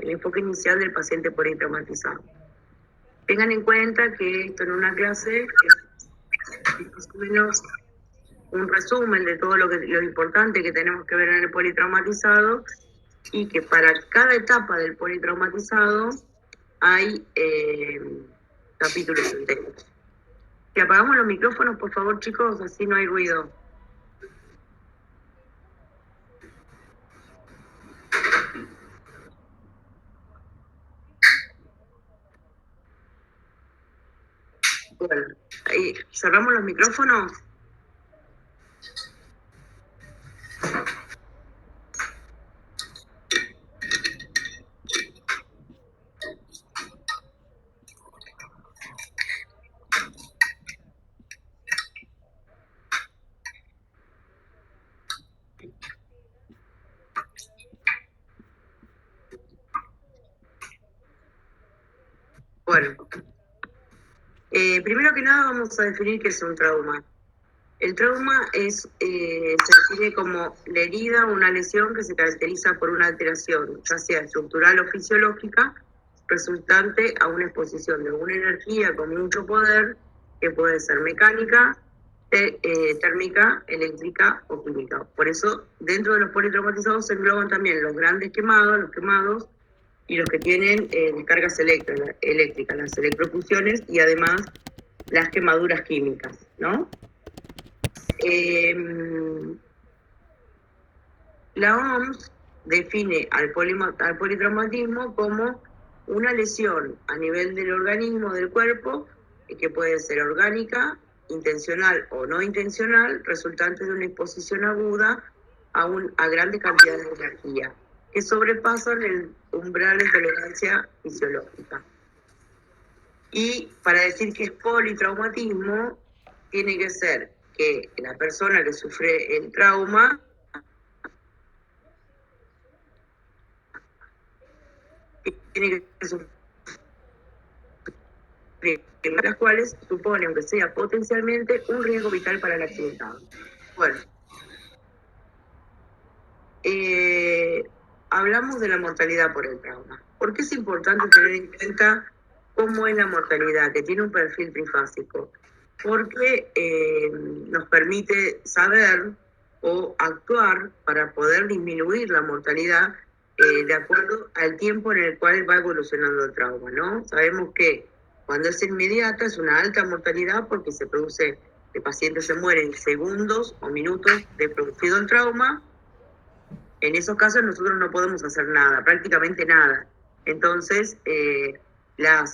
el enfoque inicial del paciente politraumatizado. Tengan en cuenta que esto en una clase es más o menos un resumen de todo lo importante que tenemos que ver en el politraumatizado, y que para cada etapa del politraumatizado hay capítulos enteros. Si apagamos los micrófonos, por favor, chicos, así no hay ruido. Bueno, ahí cerramos los micrófonos. Bueno, primero que nada vamos a definir qué es un trauma. El trauma se define como la herida o una lesión que se caracteriza por una alteración, ya sea estructural o fisiológica, resultante a una exposición de alguna energía con mucho poder, que puede ser mecánica, térmica, eléctrica o química. Por eso, dentro de los politraumatizados se engloban también los grandes quemados, los quemados, y los que tienen descargas eléctricas, las electrocuciones y además las quemaduras químicas, ¿no? La OMS define al politraumatismo como una lesión a nivel del organismo, del cuerpo, que puede ser orgánica, intencional o no intencional, resultante de una exposición aguda a grandes cantidades de energía, que sobrepasan el umbral de tolerancia fisiológica. Y para decir que es politraumatismo, tiene que ser que la persona que sufre el trauma tiene que sufrir, las cuales supone, aunque sea potencialmente, un riesgo vital para el accidentado. Bueno, hablamos de la mortalidad por el trauma. ¿Por qué es importante tener en cuenta cómo es la mortalidad, que tiene un perfil trifásico? Porque nos permite saber o actuar para poder disminuir la mortalidad de acuerdo al tiempo en el cual va evolucionando el trauma, ¿no? Sabemos que cuando es inmediata es una alta mortalidad porque el paciente se muere en segundos o minutos de producido el trauma. En esos casos nosotros no podemos hacer nada, prácticamente nada. Entonces, la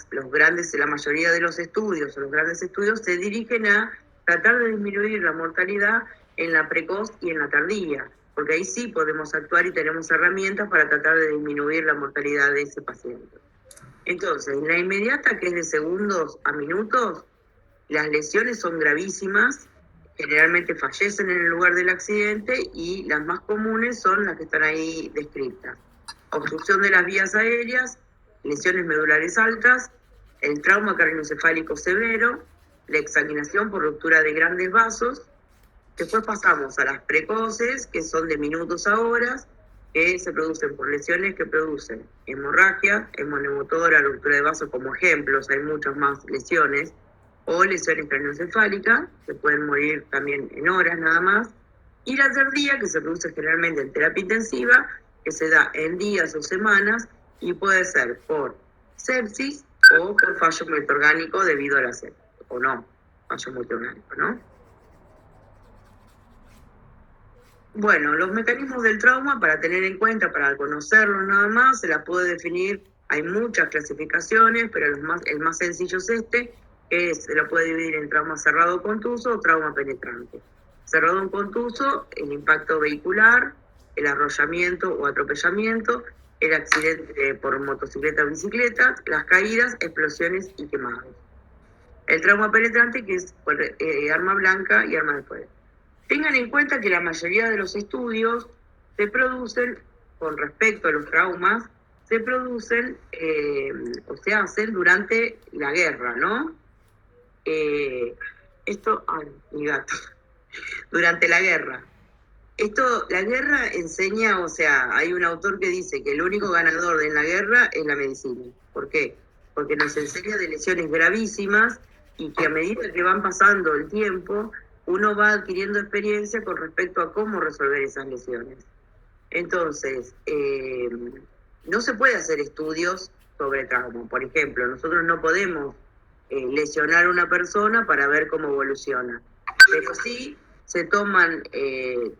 mayoría de los estudios, o los grandes estudios, se dirigen a tratar de disminuir la mortalidad en la precoz y en la tardía, porque ahí sí podemos actuar y tenemos herramientas para tratar de disminuir la mortalidad de ese paciente. Entonces, en la inmediata, que es de segundos a minutos, las lesiones son gravísimas, generalmente fallecen en el lugar del accidente, y las más comunes son las que están ahí descritas: obstrucción de las vías aéreas, lesiones medulares altas, el trauma craneoencefálico severo, la exsanguinación por ruptura de grandes vasos. Después pasamos a las precoces, que son de minutos a horas, que se producen por lesiones que producen hemorragia, hemonemotora, ruptura de vasos como ejemplos, hay muchas más lesiones, o lesiones craneoencefálicas, que pueden morir también en horas nada más, y la tardía, que se produce generalmente en terapia intensiva, que se da en días o semanas, y puede ser por sepsis o por fallo multiorgánico debido a la sepsis, o no, fallo multiorgánico, ¿no? Bueno, los mecanismos del trauma, para tener en cuenta, para conocerlos nada más, se las puede definir, hay muchas clasificaciones, pero el más sencillo es este, que se lo puede dividir en trauma cerrado o contuso o trauma penetrante. Cerrado o contuso, el impacto vehicular, el arrollamiento o atropellamiento, el accidente por motocicleta o bicicleta, las caídas, explosiones y quemados. El trauma penetrante, que es por arma blanca y arma de fuego. Tengan en cuenta que la mayoría de los estudios se producen, con respecto a los traumas, se producen o se hacen durante la guerra, ¿no? Ay, mi gato. Durante la guerra. Esto, la guerra enseña, o sea, hay un autor que dice que el único ganador en la guerra es la medicina. ¿Por qué? Porque nos enseña de lesiones gravísimas y que a medida que van pasando el tiempo, uno va adquiriendo experiencia con respecto a cómo resolver esas lesiones. Entonces, no se puede hacer estudios sobre trauma. Por ejemplo, nosotros no podemos lesionar a una persona para ver cómo evoluciona, pero sí se toman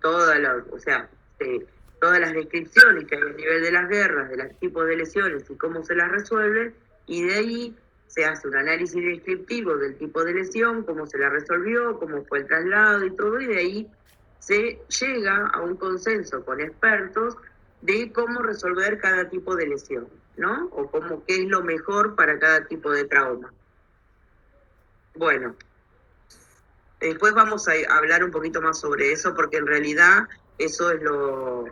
todas las descripciones que hay a nivel de las guerras, de los tipos de lesiones y cómo se las resuelve, y de ahí se hace un análisis descriptivo del tipo de lesión, cómo se la resolvió, cómo fue el traslado y todo, y de ahí se llega a un consenso con expertos de cómo resolver cada tipo de lesión, ¿no? O qué es lo mejor para cada tipo de trauma. Bueno, después vamos a hablar un poquito más sobre eso, porque en realidad eso lo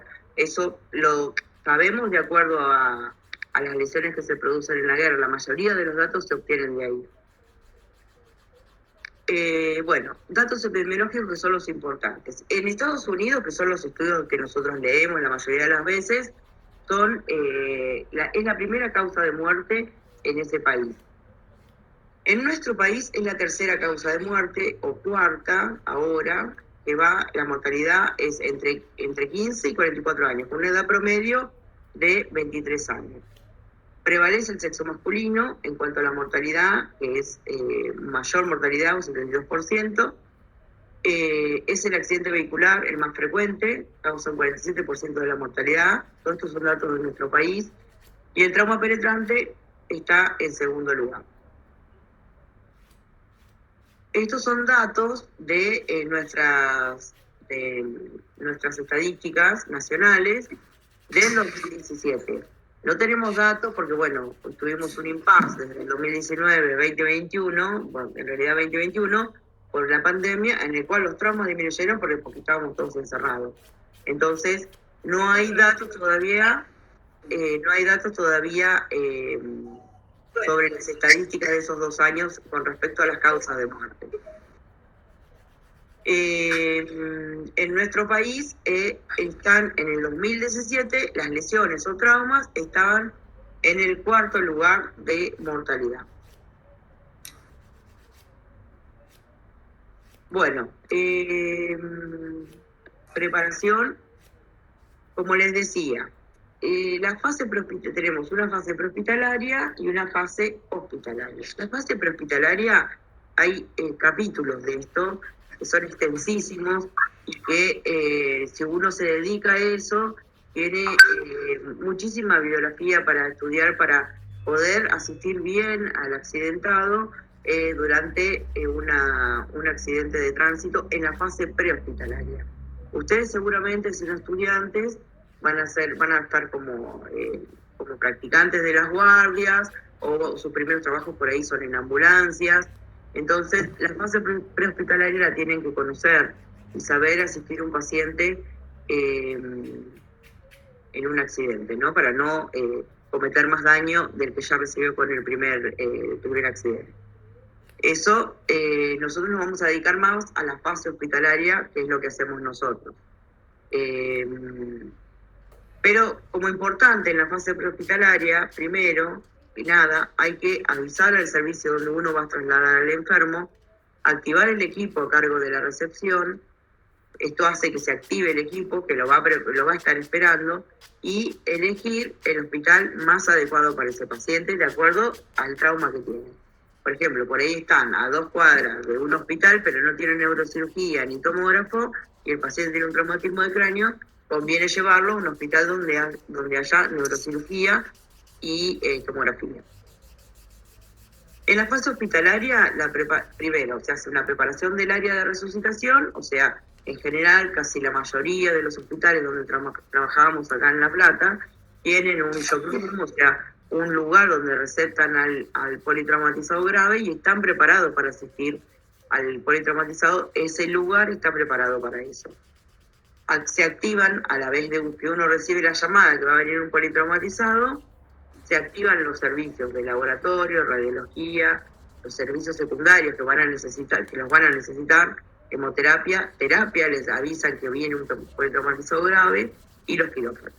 sabemos de acuerdo a las lesiones que se producen en la guerra. La mayoría de los datos se obtienen de ahí. Bueno, datos epidemiológicos que son los importantes. En Estados Unidos, que son los estudios que nosotros leemos la mayoría de las veces, es la primera causa de muerte en ese país. En nuestro país es la tercera causa de muerte, o cuarta ahora, la mortalidad es entre 15 y 44 años, con una edad promedio de 23 años. Prevalece el sexo masculino en cuanto a la mortalidad, que es mayor mortalidad, un 72%. Es el accidente vehicular el más frecuente, causa un 47% de la mortalidad. Todos estos son datos de nuestro país. Y el trauma penetrante está en segundo lugar. Estos son datos de nuestras estadísticas nacionales del 2017. No tenemos datos porque, bueno, tuvimos un impasse desde el 2019, 2021, bueno, en realidad 2021, por la pandemia, en el cual los traumas disminuyeron porque estábamos todos encerrados. Entonces, no hay datos todavía sobre las estadísticas de esos 2 años con respecto a las causas de muerte. En nuestro país están en el 2017, las lesiones o traumas estaban en el cuarto lugar de mortalidad. Bueno, preparación, como les decía, tenemos una fase prehospitalaria y una fase hospitalaria. La fase prehospitalaria, hay capítulos de esto que son extensísimos y que si uno se dedica a eso, tiene muchísima bibliografía para estudiar, para poder asistir bien al accidentado durante un accidente de tránsito en la fase prehospitalaria. Ustedes seguramente, siendo estudiantes, van a estar como practicantes de las guardias, o sus primeros trabajos por ahí son en ambulancias. Entonces, la fase prehospitalaria la tienen que conocer y saber asistir a un paciente en un accidente, ¿no? Para no cometer más daño del que ya recibió con el primer accidente. Eso, nosotros nos vamos a dedicar más a la fase hospitalaria, que es lo que hacemos nosotros. Pero como importante en la fase prehospitalaria, primero que nada, hay que avisar al servicio donde uno va a trasladar al enfermo, activar el equipo a cargo de la recepción. Esto hace que se active el equipo, que lo va a estar esperando, y elegir el hospital más adecuado para ese paciente de acuerdo al trauma que tiene. Por ejemplo, por ahí están a 2 cuadras de un hospital, pero no tienen neurocirugía ni tomógrafo, y el paciente tiene un traumatismo de cráneo, conviene llevarlo a un hospital donde haya neurocirugía y tomografía. En la fase hospitalaria, primero se hace una preparación del área de resucitación, o sea, en general, casi la mayoría de los hospitales donde trabajábamos acá en La Plata tienen un shock room, o sea, un lugar donde receptan al politraumatizado grave y están preparados para asistir al politraumatizado. Ese lugar está preparado para eso. Se activan, a la vez de que uno recibe la llamada que va a venir un politraumatizado, se activan los servicios de laboratorio, radiología, los servicios secundarios que los van a necesitar, hemoterapia, terapia, les avisan que viene un politraumatismo grave y los quirófanos.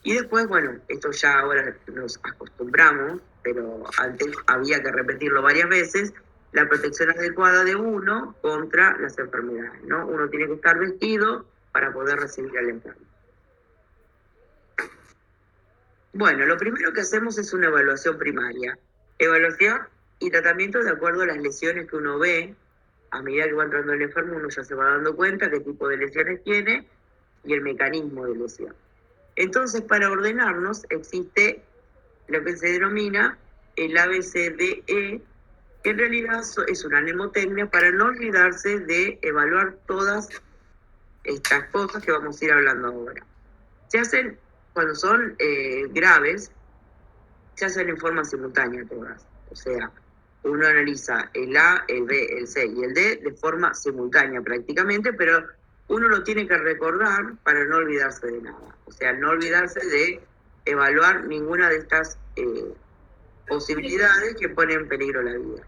Y después, bueno, esto ya ahora nos acostumbramos, pero antes había que repetirlo varias veces, la protección adecuada de uno contra las enfermedades, ¿no? Uno tiene que estar vestido para poder recibir al enfermo. Bueno, lo primero que hacemos es una evaluación primaria. Evaluación y tratamiento de acuerdo a las lesiones que uno ve. A medida que va entrando el enfermo, uno ya se va dando cuenta qué tipo de lesiones tiene y el mecanismo de lesión. Entonces, para ordenarnos, existe lo que se denomina el ABCDE, que en realidad es una mnemotecnia para no olvidarse de evaluar todas estas cosas que vamos a ir hablando ahora. Se hacen, cuando son graves, se hacen en forma simultánea todas. O sea, uno analiza el A, el B, el C y el D de forma simultánea prácticamente, pero uno lo tiene que recordar para no olvidarse de nada. O sea, no olvidarse de evaluar ninguna de estas posibilidades que ponen en peligro la vida.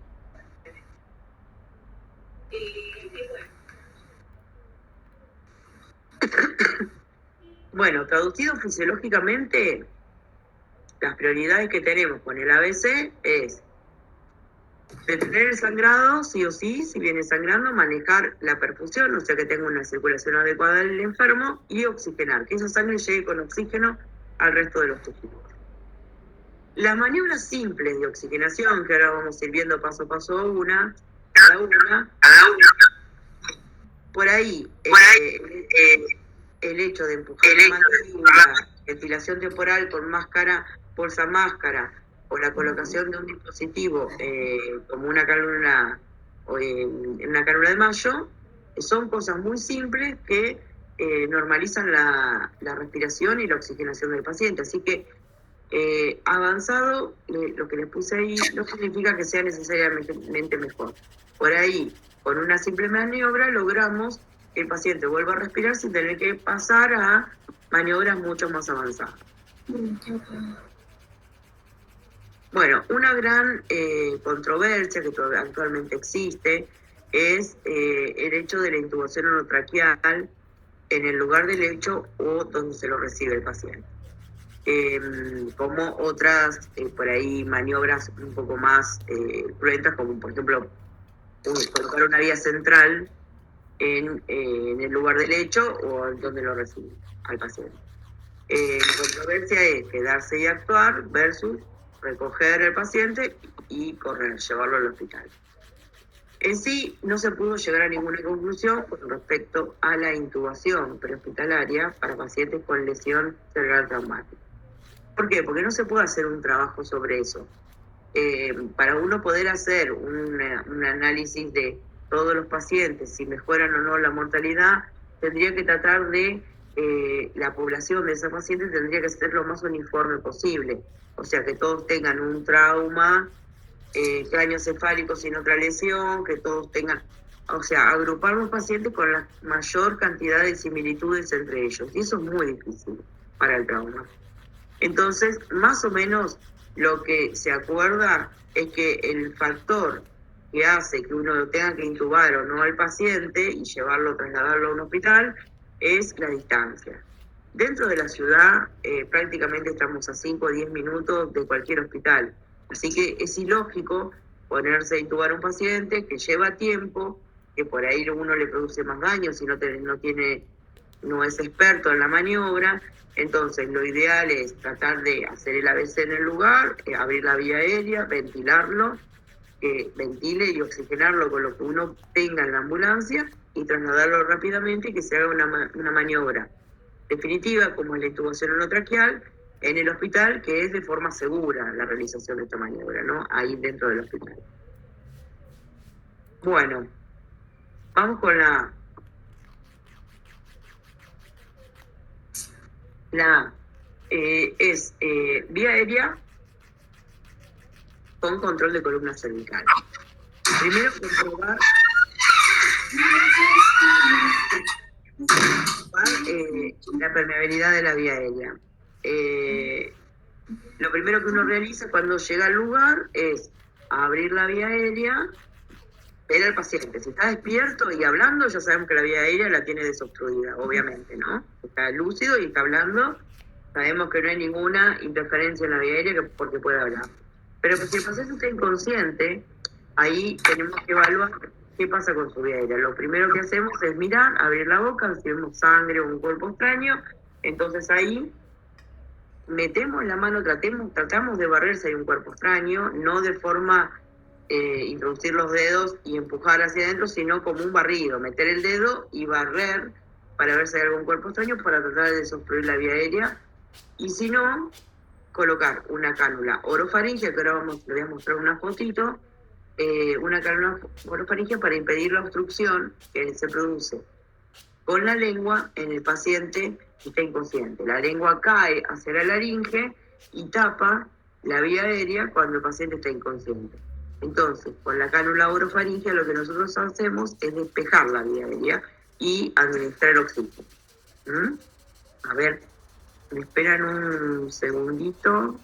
Bueno, traducido fisiológicamente, las prioridades que tenemos con el ABC es detener el sangrado, sí o sí, si viene sangrando, manejar la perfusión, o sea que tenga una circulación adecuada del enfermo, y oxigenar, que esa sangre llegue con oxígeno al resto de los tejidos. Las maniobras simples de oxigenación, que ahora vamos a ir viendo paso a paso cada una, por ahí, el hecho de empujar la mandíbula, ventilación temporal con máscara, bolsa máscara, o la colocación de un dispositivo como una cánula de Mayo, son cosas muy simples que normalizan la respiración y la oxigenación del paciente. Así que avanzado, lo que les puse ahí no significa que sea necesariamente mejor. Por ahí, con una simple maniobra, logramos que el paciente vuelva a respirar sin tener que pasar a maniobras mucho más avanzadas. Bueno, una gran controversia que actualmente existe es el hecho de la intubación orotraqueal en el lugar del hecho o donde se lo recibe el paciente. Como otras, por ahí, maniobras un poco más cruentas, como por ejemplo colocar una vía central en el lugar del hecho o donde lo recibe al paciente. La controversia es quedarse y actuar versus recoger al paciente y correr, llevarlo al hospital. En sí, no se pudo llegar a ninguna conclusión con respecto a la intubación prehospitalaria para pacientes con lesión cerebral traumática. ¿Por qué? Porque no se puede hacer un trabajo sobre eso. Para uno poder hacer un análisis de todos los pacientes, si mejoran o no la mortalidad, tendría que tratar de la población de esos pacientes tendría que ser lo más uniforme posible. O sea, que todos tengan un trauma craneoencefálico sin otra lesión, que todos tengan, o sea, agrupar los pacientes con la mayor cantidad de similitudes entre ellos. Y eso es muy difícil para el trauma. Entonces, más o menos lo que se acuerda es que el factor que hace que uno tenga que intubar o no al paciente y trasladarlo a un hospital es la distancia. Dentro de la ciudad prácticamente estamos a 5 o 10 minutos de cualquier hospital. Así que es ilógico ponerse a intubar a un paciente que lleva tiempo, que por ahí uno le produce más daño si no es experto en la maniobra. Entonces, lo ideal es tratar de hacer el ABC en el lugar, abrir la vía aérea, ventilarlo, que ventile y oxigenarlo con lo que uno tenga en la ambulancia y trasladarlo rápidamente y que se haga una maniobra definitiva, como es la intubación orotraqueal, en el hospital, que es de forma segura la realización de esta maniobra, ¿no? Ahí dentro del hospital. Bueno, vamos con la vía aérea con control de columna cervical. Primero comprobar la permeabilidad de la vía aérea. Lo primero que uno realiza cuando llega al lugar es abrir la vía aérea ver al paciente. Si está despierto y hablando, ya sabemos que la vía aérea la tiene desobstruida, obviamente, ¿no? Está lúcido y está hablando, sabemos que no hay ninguna interferencia en la vía aérea porque puede hablar. Pero pues, si el paciente está inconsciente, ahí tenemos que evaluar qué pasa con su vía aérea. Lo primero que hacemos es mirar, abrir la boca, si vemos sangre o un cuerpo extraño, entonces ahí metemos la mano, tratamos de barrer si hay un cuerpo extraño, no de forma introducir los dedos y empujar hacia adentro, sino como un barrido, meter el dedo y barrer para ver si hay algún cuerpo extraño para tratar de desobstruir la vía aérea, y si no, colocar una cánula orofaringea, que ahora les voy a mostrar una fotito, una cánula orofaringea para impedir la obstrucción que se produce con la lengua en el paciente que está inconsciente. La lengua cae hacia la laringe y tapa la vía aérea cuando el paciente está inconsciente. Entonces, con la cánula orofaringea lo que nosotros hacemos es despejar la vía aérea y administrar oxígeno. A ver, me esperan un segundito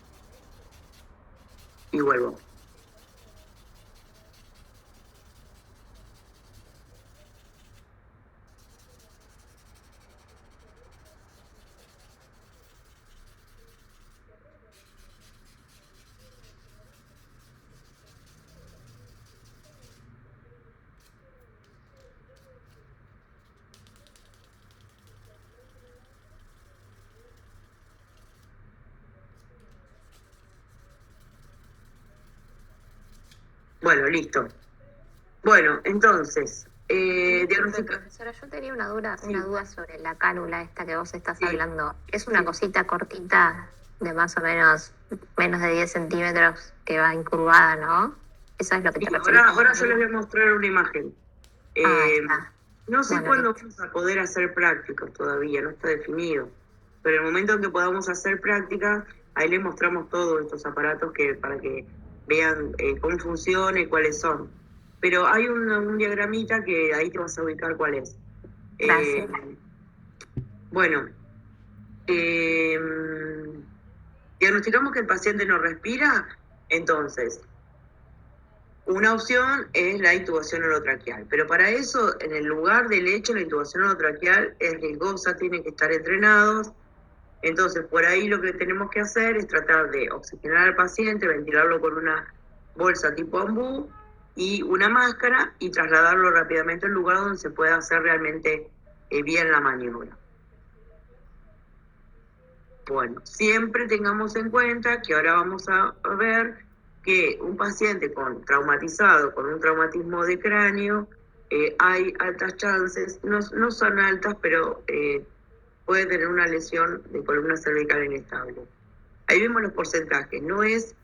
y vuelvo. Bueno, listo. Bueno, entonces, Profesora, yo tenía una duda sobre la cánula esta que vos estás hablando. Es una cosita cortita de más o menos de 10 centímetros que va incurvada, ¿no? Eso es lo que te referís. Ahora yo les voy a mostrar una imagen. Está. No sé cuándo vamos a poder hacer prácticas todavía, no está definido. Pero en el momento en que podamos hacer prácticas, ahí les mostramos todos estos aparatos para que vean cómo funciona y cuáles son. Pero hay un diagramita que ahí te vas a ubicar cuál es. Gracias. Bueno, diagnosticamos que el paciente no respira, entonces una opción es la intubación orotraqueal, pero para eso, en el lugar del hecho, la intubación orotraqueal es riesgosa, tienen que estar entrenados. Entonces, por ahí lo que tenemos que hacer es tratar de oxigenar al paciente, ventilarlo con una bolsa tipo ombú y una máscara y trasladarlo rápidamente al lugar donde se pueda hacer realmente bien la maniobra. Bueno, siempre tengamos en cuenta que ahora vamos a ver que un paciente traumatizado con un traumatismo de cráneo, hay altas chances, no son altas, pero puede tener una lesión de columna cervical inestable. Ahí vemos los porcentajes, no es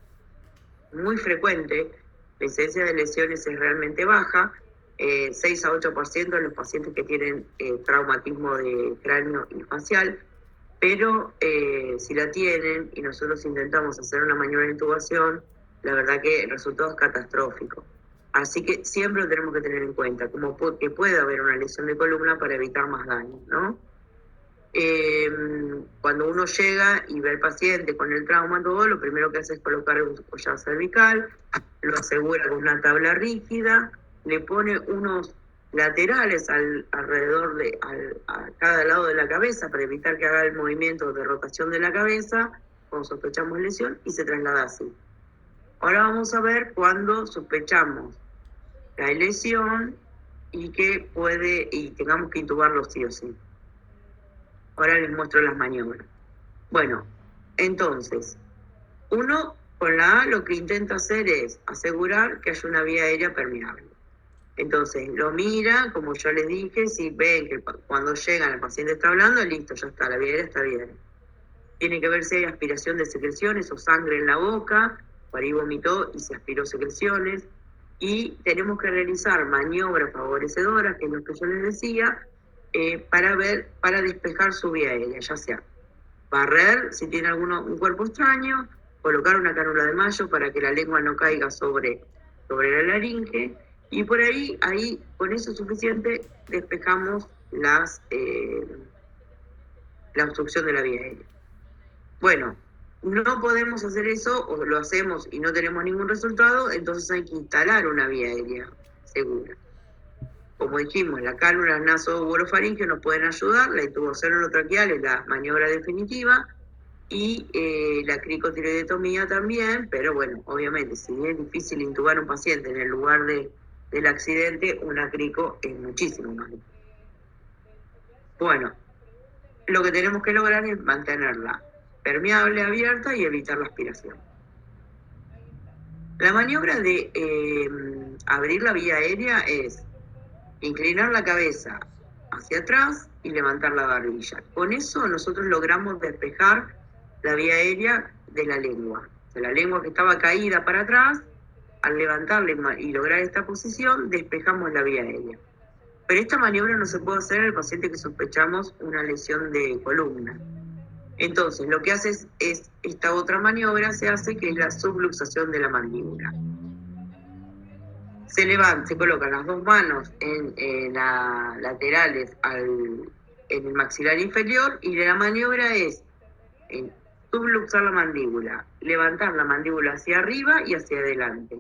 muy frecuente, la incidencia de lesiones es realmente baja, 6 a 8% de los pacientes que tienen traumatismo de cráneo y facial, pero si la tienen y nosotros intentamos hacer una maniobra de intubación, la verdad que el resultado es catastrófico. Así que siempre lo tenemos que tener en cuenta, como que puede haber una lesión de columna para evitar más daño, ¿no? Cuando uno llega y ve al paciente con el trauma, todo, lo primero que hace es colocar un collar cervical, lo asegura con una tabla rígida, le pone unos laterales alrededor a cada lado de la cabeza para evitar que haga el movimiento de rotación de la cabeza cuando sospechamos lesión, y se traslada así. Ahora vamos a ver cuando sospechamos que hay lesión y tengamos que intubarlo sí o sí. Ahora les muestro las maniobras. Bueno, entonces, uno con la A lo que intenta hacer es asegurar que haya una vía aérea permeable. Entonces, lo mira, como yo les dije, si ven que cuando llegan el paciente está hablando, listo, ya está, la vía aérea está bien. Tiene que ver si hay aspiración de secreciones o sangre en la boca, por ahí vomitó y se aspiró secreciones, y tenemos que realizar maniobras favorecedoras, que es lo que yo les decía, para despejar su vía aérea, ya sea barrer si tiene un cuerpo extraño, colocar una cánula de mayo para que la lengua no caiga sobre la laringe, y por ahí con eso es suficiente, despejamos la obstrucción de la vía aérea. Bueno, no podemos hacer eso, o lo hacemos y no tenemos ningún resultado, entonces hay que instalar una vía aérea. segura. Como dijimos, la cánula naso-orofaringea nos pueden ayudar, la intubación orotraqueal es la maniobra definitiva y la cricotiroidetomía también, pero bueno, obviamente, si es difícil intubar a un paciente en el lugar del accidente, una crico es muchísimo más difícil. Bueno, lo que tenemos que lograr es mantenerla permeable, abierta y evitar la aspiración. La maniobra de abrir la vía aérea es inclinar la cabeza hacia atrás y levantar la barbilla. Con eso nosotros logramos despejar la vía aérea de la lengua. O sea, la lengua que estaba caída para atrás, al levantarla y lograr esta posición, despejamos la vía aérea. Pero esta maniobra no se puede hacer al paciente que sospechamos una lesión de columna. Entonces, lo que hace es esta otra maniobra, se hace, que es la subluxación de la mandíbula. Se colocan las dos manos en las laterales en el maxilar inferior y la maniobra es subluxar la mandíbula, levantar la mandíbula hacia arriba y hacia adelante.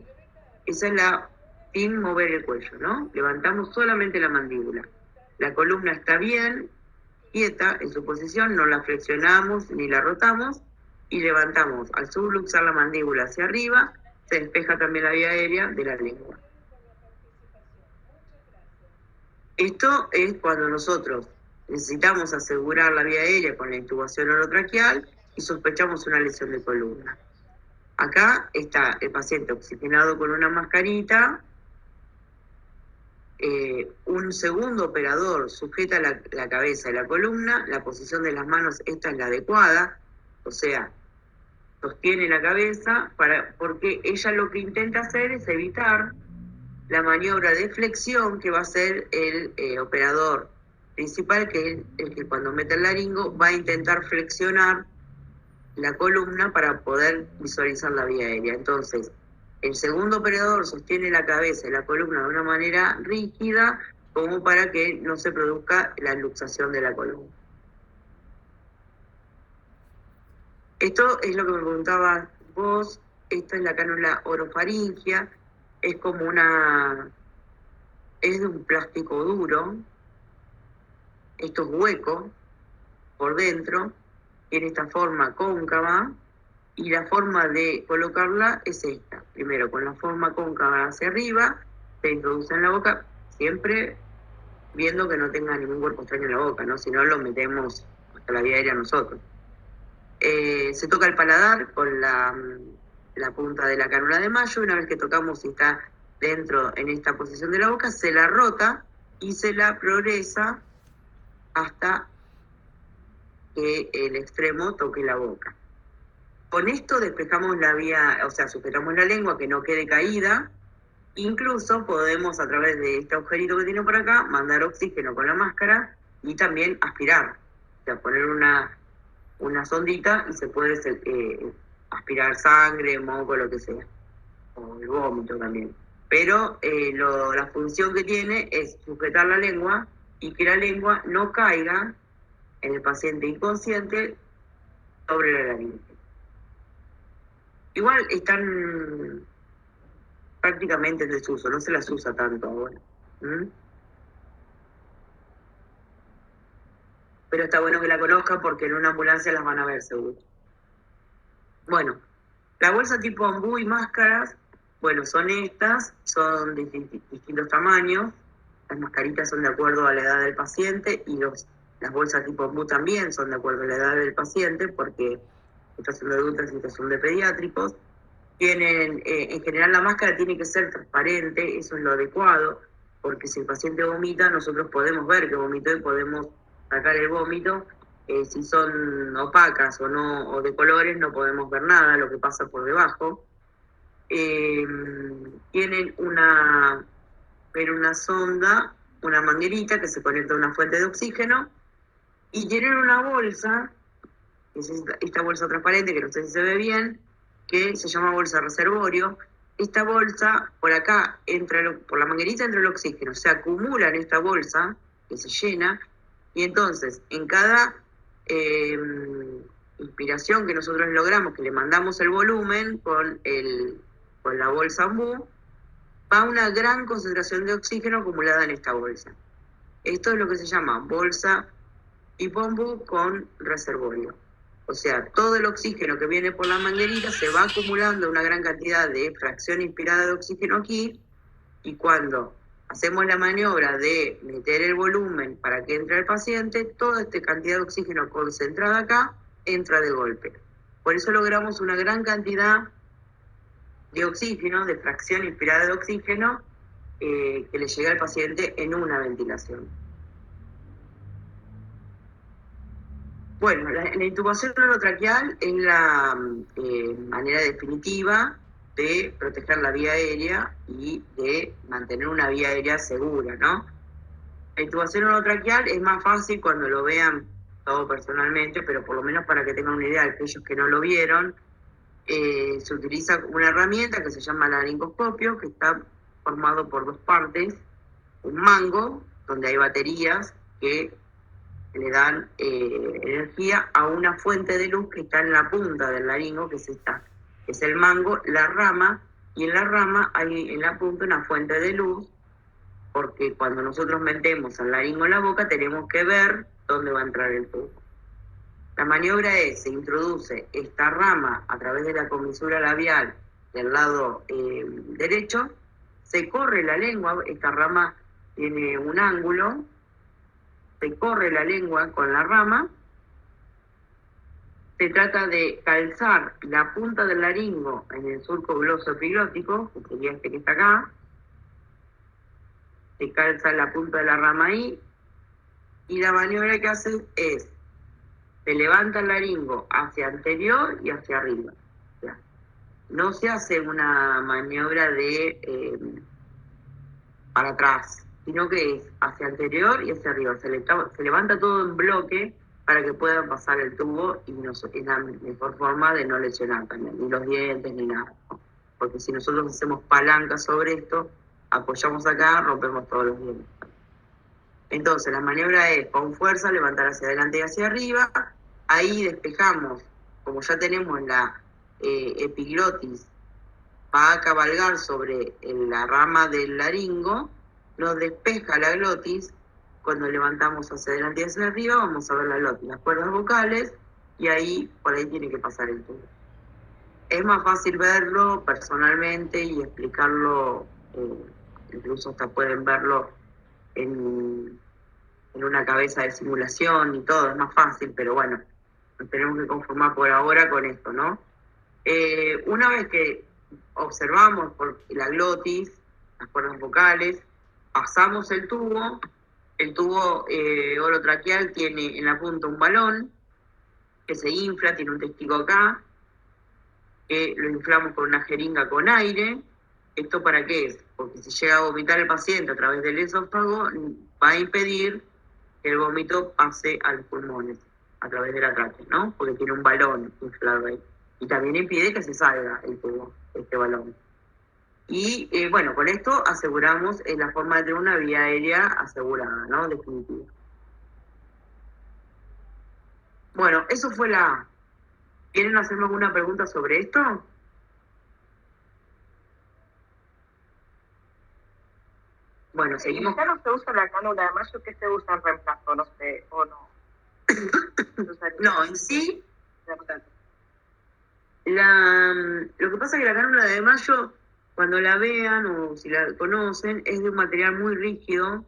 Esa es sin mover el cuello, ¿no? Levantamos solamente la mandíbula. La columna está bien, quieta en su posición, no la flexionamos ni la rotamos y levantamos. Al subluxar la mandíbula hacia arriba, se despeja también la vía aérea de la lengua. Esto es cuando nosotros necesitamos asegurar la vía aérea con la intubación orotraqueal y sospechamos una lesión de columna. Acá está el paciente oxigenado con una mascarita, un segundo operador sujeta la cabeza y la columna, la posición de las manos, esta es la adecuada, o sea, sostiene la cabeza, porque ella lo que intenta hacer es evitar la maniobra de flexión que va a hacer el operador principal, que es el que cuando mete el laringo va a intentar flexionar la columna para poder visualizar la vía aérea. Entonces, el segundo operador sostiene la cabeza y la columna de una manera rígida, como para que no se produzca la luxación de la columna. Esto es lo que me preguntabas vos. Esta es la cánula orofaringea. Es es de un plástico duro. Esto es hueco por dentro. Tiene esta forma cóncava. Y la forma de colocarla es esta. Primero, con la forma cóncava hacia arriba, se introduce en la boca, siempre viendo que no tenga ningún cuerpo extraño en la boca, ¿no? Si no, lo metemos hasta la vía aérea nosotros. Se toca el paladar con la punta de la cánula de mayo. Una vez que tocamos y está dentro en esta posición de la boca, se la rota y se la progresa hasta que el extremo toque la boca. Con esto despejamos la vía, o sea, sujetamos la lengua que no quede caída. Incluso podemos, a través de este agujerito que tiene por acá, mandar oxígeno con la máscara y también aspirar. O sea, poner una sondita y se puede aspirar sangre, moco, lo que sea. O el vómito también. Pero la función que tiene es sujetar la lengua y que la lengua no caiga en el paciente inconsciente sobre la laringe. Igual están prácticamente en desuso, no se las usa tanto ahora. Pero está bueno que la conozcan porque en una ambulancia las van a ver seguro. Bueno, la bolsa tipo ombú y máscaras, bueno, son estas, son de distintos tamaños. Las mascaritas son de acuerdo a la edad del paciente y las bolsas tipo ombú también son de acuerdo a la edad del paciente, porque estas son de adultos y estas son de pediátricos. Tienen, en general la máscara tiene que ser transparente, eso es lo adecuado, porque si el paciente vomita, nosotros podemos ver que vomitó y podemos sacar el vómito. Si son opacas o de colores, no podemos ver nada, lo que pasa por debajo. Tienen una sonda, una manguerita que se conecta a una fuente de oxígeno, y tienen una bolsa, que es esta bolsa transparente, que no sé si se ve bien, que se llama bolsa reservorio. Esta bolsa, por acá, por la manguerita entra el oxígeno, se acumula en esta bolsa, que se llena, y entonces, en cada inspiración que nosotros logramos, que le mandamos el volumen con la bolsa ombú, va una gran concentración de oxígeno acumulada en esta bolsa. Esto es lo que se llama bolsa Hipombu con reservorio. O sea, todo el oxígeno que viene por la manguerita se va acumulando una gran cantidad de fracción inspirada de oxígeno aquí, y cuando hacemos la maniobra de meter el volumen para que entre el paciente, toda esta cantidad de oxígeno concentrada acá entra de golpe. Por eso logramos una gran cantidad de oxígeno, de fracción inspirada de oxígeno, que le llega al paciente en una ventilación. Bueno, la intubación orotraqueal es la manera definitiva de proteger la vía aérea y de mantener una vía aérea segura, ¿no? La intubación orotraqueal es más fácil cuando lo vean todo personalmente, pero por lo menos para que tengan una idea, aquellos que no lo vieron, se utiliza una herramienta que se llama laringoscopio, que está formado por dos partes, un mango, donde hay baterías que le dan energía a una fuente de luz que está en la punta del laringo, que es esta, que es el mango, la rama, y en la rama hay en la punta una fuente de luz, porque cuando nosotros metemos el laringo en la boca tenemos que ver dónde va a entrar el tubo. La maniobra es, se introduce esta rama a través de la comisura labial del lado derecho, se corre la lengua, esta rama tiene un ángulo, se corre la lengua con la rama, se trata de calzar la punta del laringo en el surco glosoepiglótico, que sería este que está acá, se calza la punta de la rama ahí, y la maniobra que hace es, se levanta el laringo hacia anterior y hacia arriba. O sea, no se hace una maniobra de para atrás, sino que es hacia anterior y hacia arriba. Se levanta todo en bloque para que puedan pasar el tubo y es la mejor forma de no lesionar también, ni los dientes ni nada, ¿no? Porque si nosotros hacemos palanca sobre esto, apoyamos acá, rompemos todos los dientes. Entonces la maniobra es con fuerza levantar hacia adelante y hacia arriba. Ahí despejamos, como ya tenemos la epiglotis, va a cabalgar sobre la rama del laringo, nos despeja la glotis. Cuando levantamos hacia adelante y hacia arriba, vamos a ver la glotis, las cuerdas vocales, y ahí, por ahí tiene que pasar el tubo. Es más fácil verlo personalmente y explicarlo, incluso hasta pueden verlo en una cabeza de simulación y todo, es más fácil, pero bueno, nos tenemos que conformar por ahora con esto, ¿no? Una vez que observamos por la glotis, las cuerdas vocales, pasamos el tubo orotraqueal tiene en la punta un balón que se infla, tiene un testigo acá, que lo inflamos con una jeringa con aire. ¿Esto para qué es? Porque si llega a vomitar el paciente a través del esófago, va a impedir que el vómito pase a los pulmones a través de la tráquea, ¿no? Porque tiene un balón inflado ahí. Y también impide que se salga el tubo, este balón. Y bueno, con esto aseguramos la forma de tener una vía aérea asegurada, ¿no? Definitiva. Bueno, eso fue la... ¿Quieren hacerme alguna pregunta sobre esto? Bueno, seguimos. Ya no se usa la cánula de mayo, ¿qué se usa en reemplazo? No sé, o no. No, en sí, lo que pasa es que la cánula de mayo, cuando la vean o si la conocen, es de un material muy rígido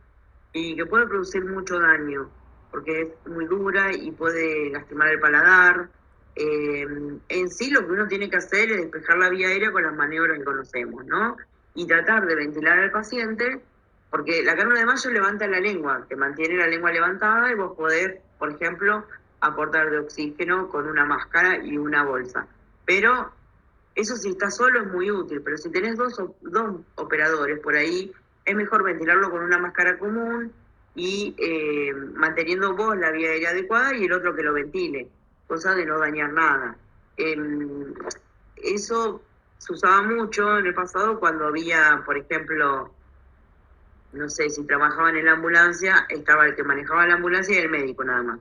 y que puede producir mucho daño, porque es muy dura y puede lastimar el paladar. En sí, lo que uno tiene que hacer es despejar la vía aérea con las maniobras que conocemos, ¿no? Y tratar de ventilar al paciente, porque la cánula de mayo levanta la lengua, te mantiene la lengua levantada y vos podés, por ejemplo, aportar de oxígeno con una máscara y una bolsa. Pero eso si estás solo es muy útil, pero si tenés dos operadores por ahí, es mejor ventilarlo con una máscara común y manteniendo vos la vía aérea adecuada y el otro que lo ventile, cosa de no dañar nada. Eso se usaba mucho en el pasado cuando había, por ejemplo, no sé, si trabajaban en la ambulancia, estaba el que manejaba la ambulancia y el médico nada más.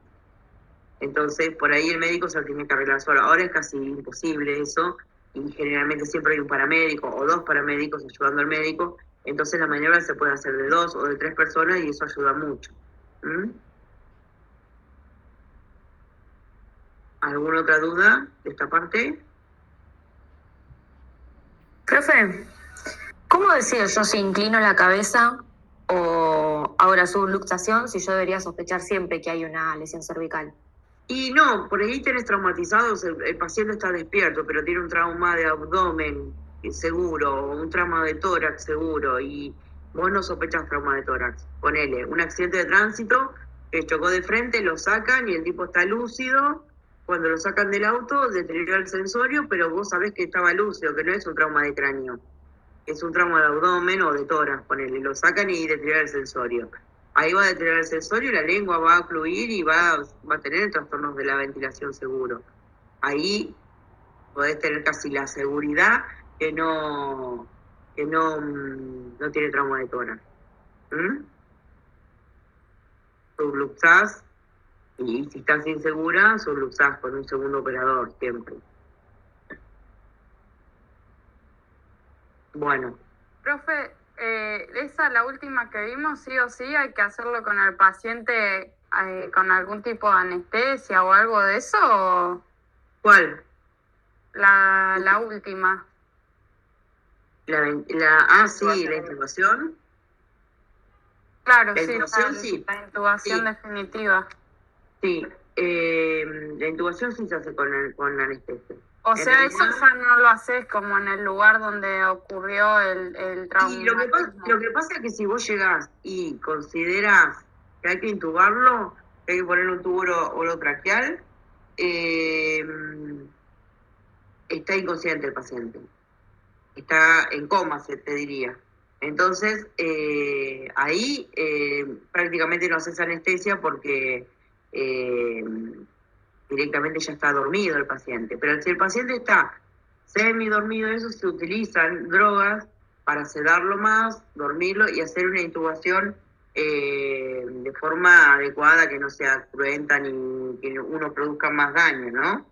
Entonces, por ahí el médico se lo tenía que arreglar solo. Ahora es casi imposible eso, y generalmente siempre hay un paramédico o dos paramédicos ayudando al médico, Entonces la maniobra se puede hacer de 2 o de 3 personas y eso ayuda mucho. ¿Alguna otra duda de esta parte? Profe, ¿cómo decido yo si inclino la cabeza o hago la subluxación si yo debería sospechar siempre que hay una lesión cervical? Y no, por ahí tenés traumatizados, el paciente está despierto, pero tiene un trauma de abdomen seguro, o un trauma de tórax seguro, y vos no sospechás trauma de tórax. Ponele, un accidente de tránsito, que chocó de frente, lo sacan y el tipo está lúcido. Cuando lo sacan del auto, deteriora el sensorio, pero vos sabés que estaba lúcido, que no es un trauma de cráneo. Es un trauma de abdomen o de tórax, ponele, lo sacan y deteriora el sensorio. Ahí va a deteriorar el sensorio y la lengua va a fluir y va a tener trastornos de la ventilación seguro. Ahí podés tener casi la seguridad que no tiene trauma de tórax. Subluxás y si estás insegura, subluxás con un segundo operador siempre. Bueno. Profe, esa, la última que vimos, sí o sí hay que hacerlo con el paciente con algún tipo de anestesia o algo de eso. ¿O? ¿Cuál? La última. Sí, la intubación. Claro, la sí, intubación, sí. La intubación sí. definitiva. Sí, la intubación sí se hace con anestesia. O sea, eso ya no lo haces como en el lugar donde ocurrió el trauma. Y lo que pasa es que si vos llegás y considerás que hay que intubarlo, que hay que ponerle un tubo orotraqueal, está inconsciente el paciente. Está en coma, se te diría. Entonces, ahí prácticamente no haces anestesia porque directamente ya está dormido el paciente. Pero si el paciente está semidormido, eso se utilizan drogas para sedarlo más, dormirlo y hacer una intubación de forma adecuada, que no sea cruenta ni que uno produzca más daño, ¿no?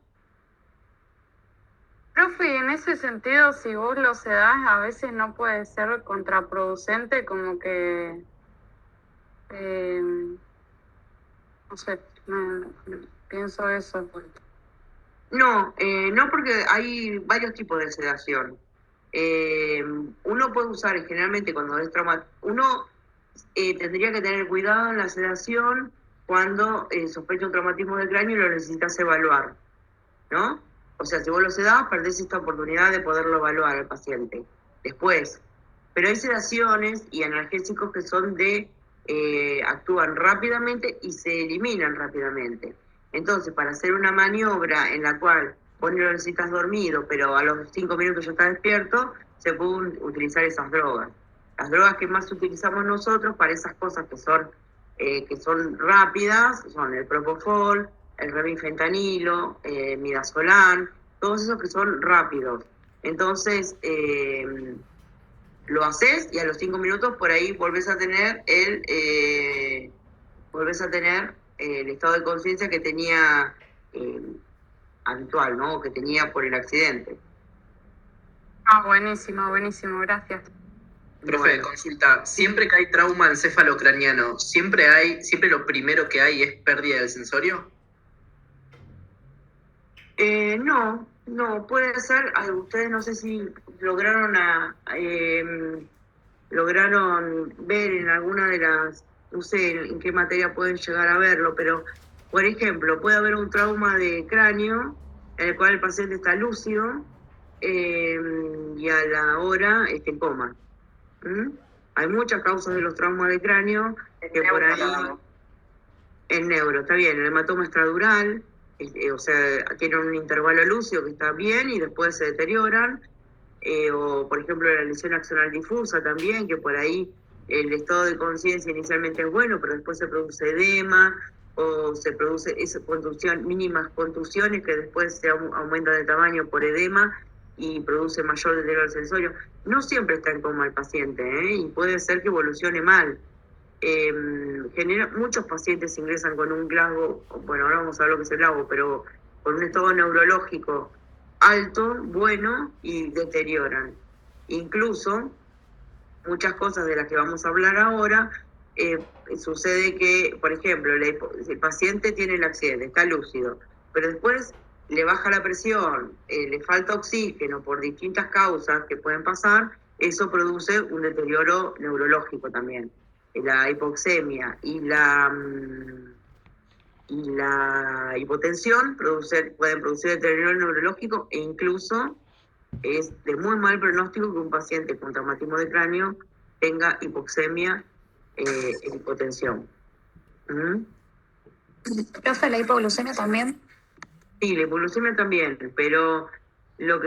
Profe, en ese sentido, si vos lo sedás, a veces no puede ser contraproducente, como que, no sé, pienso eso. No, no, porque hay varios tipos de sedación. Uno puede usar, generalmente cuando es trauma, uno tendría que tener cuidado en la sedación cuando sospecha un traumatismo del cráneo y lo necesitas evaluar, ¿no? O sea, si vos lo sedás, perdés esta oportunidad de poderlo evaluar al paciente después. Pero hay sedaciones y analgésicos que son actúan rápidamente y se eliminan rápidamente. Entonces, para hacer una maniobra en la cual vos no lo necesitas dormido, pero a los 5 minutos ya está despierto, se pueden utilizar esas drogas. Las drogas que más utilizamos nosotros para esas cosas que son rápidas son el propofol, el remifentanilo, midazolam, todos esos que son rápidos. Entonces, lo haces y a los 5 minutos por ahí volvés a tener el estado de conciencia que tenía habitual, ¿no? Que tenía por el accidente. Buenísimo, gracias. Profe, bueno. Consulta, siempre que hay trauma encefalocraniano, ¿siempre lo primero que hay es pérdida del sensorio? No, puede ser, ustedes no sé si lograron ver en alguna de las, no sé en qué materia pueden llegar a verlo, pero por ejemplo, puede haber un trauma de cráneo en el cual el paciente está lúcido y a la hora está en coma. Hay muchas causas de los traumas de cráneo que por ahí, en neuro, está bien, el hematoma extradural, o sea, tienen un intervalo lúcido que está bien y después se deterioran, o por ejemplo la lesión axonal difusa también, que por ahí el estado de conciencia inicialmente es bueno, pero después se produce edema, o se produce esa contusión, mínimas contusiones que después se aumentan de tamaño por edema y produce mayor deterioro sensorio. No siempre está en coma el paciente, y puede ser que evolucione mal. Muchos pacientes ingresan con un GLASGO, bueno, ahora vamos a ver lo que es el GLASGO, pero con un estado neurológico alto, bueno, y deterioran. Incluso muchas cosas de las que vamos a hablar ahora, sucede que, por ejemplo, el paciente tiene el accidente, está lúcido, pero después le baja la presión, le falta oxígeno por distintas causas que pueden pasar, eso produce un deterioro neurológico también. La hipoxemia y la hipotensión pueden producir deterioro neurológico, e incluso es de muy mal pronóstico que un paciente con traumatismo de cráneo tenga hipoxemia e hipotensión. Profe, la hipoglucemia también. Sí, la hipoglucemia también, pero lo que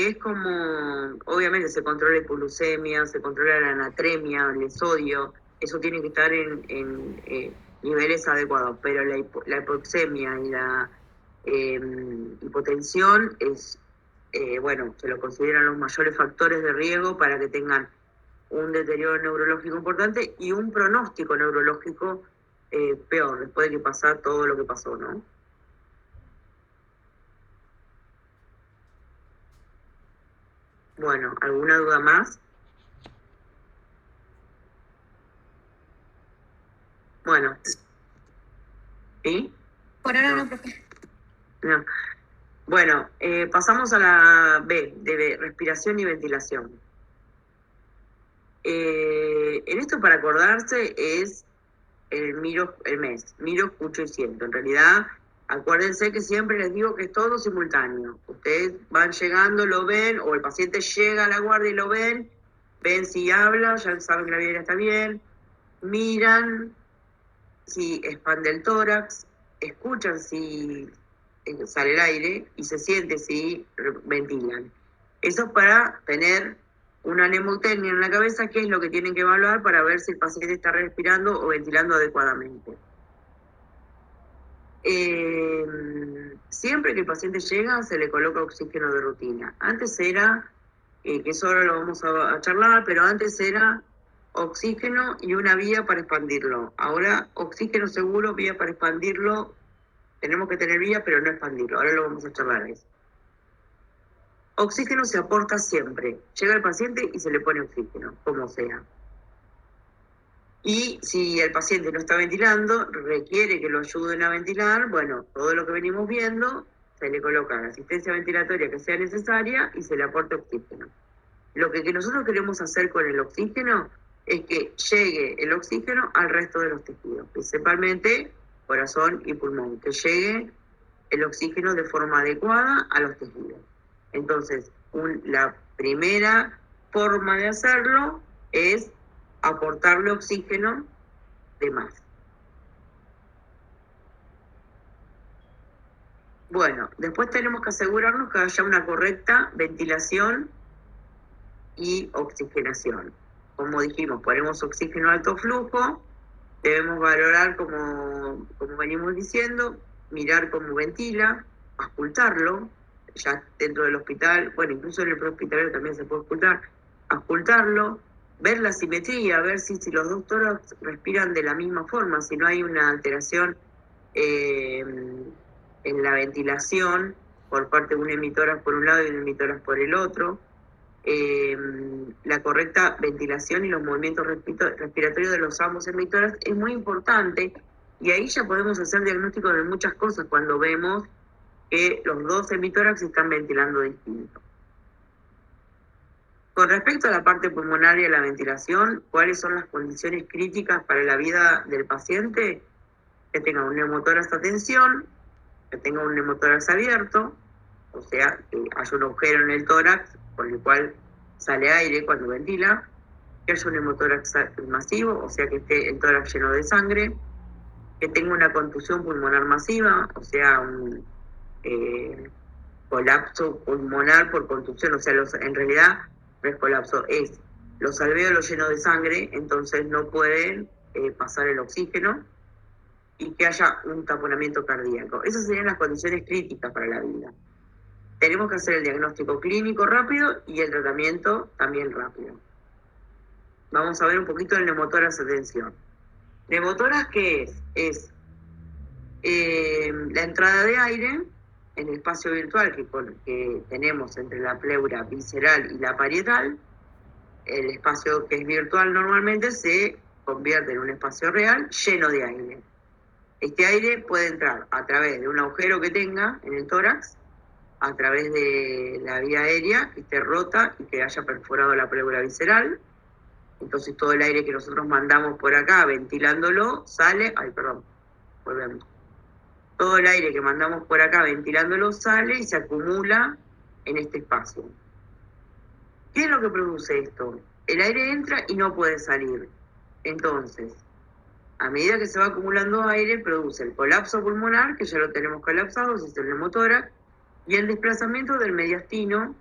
es como, obviamente se controla la hipoglucemia, se controla la anatremia, el sodio, eso tiene que estar en niveles adecuados, pero la hipoxemia y la hipotensión es, se lo consideran los mayores factores de riesgo para que tengan un deterioro neurológico importante y un pronóstico neurológico peor, después de que pasa todo lo que pasó, ¿no? Bueno, ¿alguna duda más? Bueno. ¿Sí? Por ahora no, profe. No. Bueno, pasamos a la B, de respiración y ventilación. En esto, para acordarse, es el mes. Miro, escucho y siento. En realidad, acuérdense que siempre les digo que es todo simultáneo. Ustedes van llegando, lo ven, o el paciente llega a la guardia y lo ven si habla, ya saben que la vida está bien, miran si expande el tórax, escuchan si sale el aire y se siente si ventilan. Eso es para tener una mnemotecnia en la cabeza, que es lo que tienen que evaluar para ver si el paciente está respirando o ventilando adecuadamente. Siempre que el paciente llega, se le coloca oxígeno de rutina. Antes era, que eso ahora lo vamos a charlar, pero antes era oxígeno y una vía para expandirlo. Ahora, oxígeno seguro, vía para expandirlo. Tenemos que tener vía, pero no expandirlo. Ahora lo vamos a charlar eso. Oxígeno se aporta siempre. Llega el paciente y se le pone oxígeno, como sea. Y si el paciente no está ventilando, requiere que lo ayuden a ventilar, bueno, todo lo que venimos viendo, se le coloca la asistencia ventilatoria que sea necesaria y se le aporta oxígeno. Lo que nosotros queremos hacer con el oxígeno es que llegue el oxígeno al resto de los tejidos, principalmente corazón y pulmón, que llegue el oxígeno de forma adecuada a los tejidos. Entonces, la primera forma de hacerlo es aportarle oxígeno de más. Bueno, después tenemos que asegurarnos que haya una correcta ventilación y oxigenación. Como dijimos, ponemos oxígeno a alto flujo, debemos valorar, como venimos diciendo, mirar cómo ventila, auscultarlo, ya dentro del hospital, bueno, incluso en el prehospitalario también se puede auscultarlo, ver la simetría, ver si los dos tórax respiran de la misma forma, si no hay una alteración en la ventilación por parte de un emitórax por un lado y un emitórax por el otro, la correcta ventilación y los movimientos respiratorios de los ambos emitórax es muy importante, y ahí ya podemos hacer diagnóstico de muchas cosas cuando vemos que los dos emitórax están ventilando distinto. Con respecto a la parte pulmonar y a la ventilación, ¿cuáles son las condiciones críticas para la vida del paciente? Que tenga un neumotórax a tensión, que tenga un neumotórax abierto, o sea, que haya un agujero en el tórax por el cual sale aire cuando ventila, que haya un neumotórax masivo, o sea, que esté el tórax lleno de sangre, que tenga una contusión pulmonar masiva, o sea, un colapso pulmonar por contusión, o sea, en realidad no es colapso, es los alvéolos llenos de sangre, entonces no pueden pasar el oxígeno, y que haya un taponamiento cardíaco. Esas serían las condiciones críticas para la vida. Tenemos que hacer el diagnóstico clínico rápido y el tratamiento también rápido. Vamos a ver un poquito el neumotórax a tensión. ¿Neumotórax qué es? Es la entrada de aire en el espacio virtual que tenemos entre la pleura visceral y la parietal, el espacio que es virtual normalmente se convierte en un espacio real lleno de aire. Este aire puede entrar a través de un agujero que tenga en el tórax, a través de la vía aérea que esté rota y que haya perforado la pleura visceral. Entonces todo el aire que nosotros mandamos por acá, ventilándolo, sale... volvemos. Todo el aire que mandamos por acá, ventilándolo, sale y se acumula en este espacio. ¿Qué es lo que produce esto? El aire entra y no puede salir. Entonces, a medida que se va acumulando aire, produce el colapso pulmonar, que ya lo tenemos colapsado, es el neumotórax, y el desplazamiento del mediastino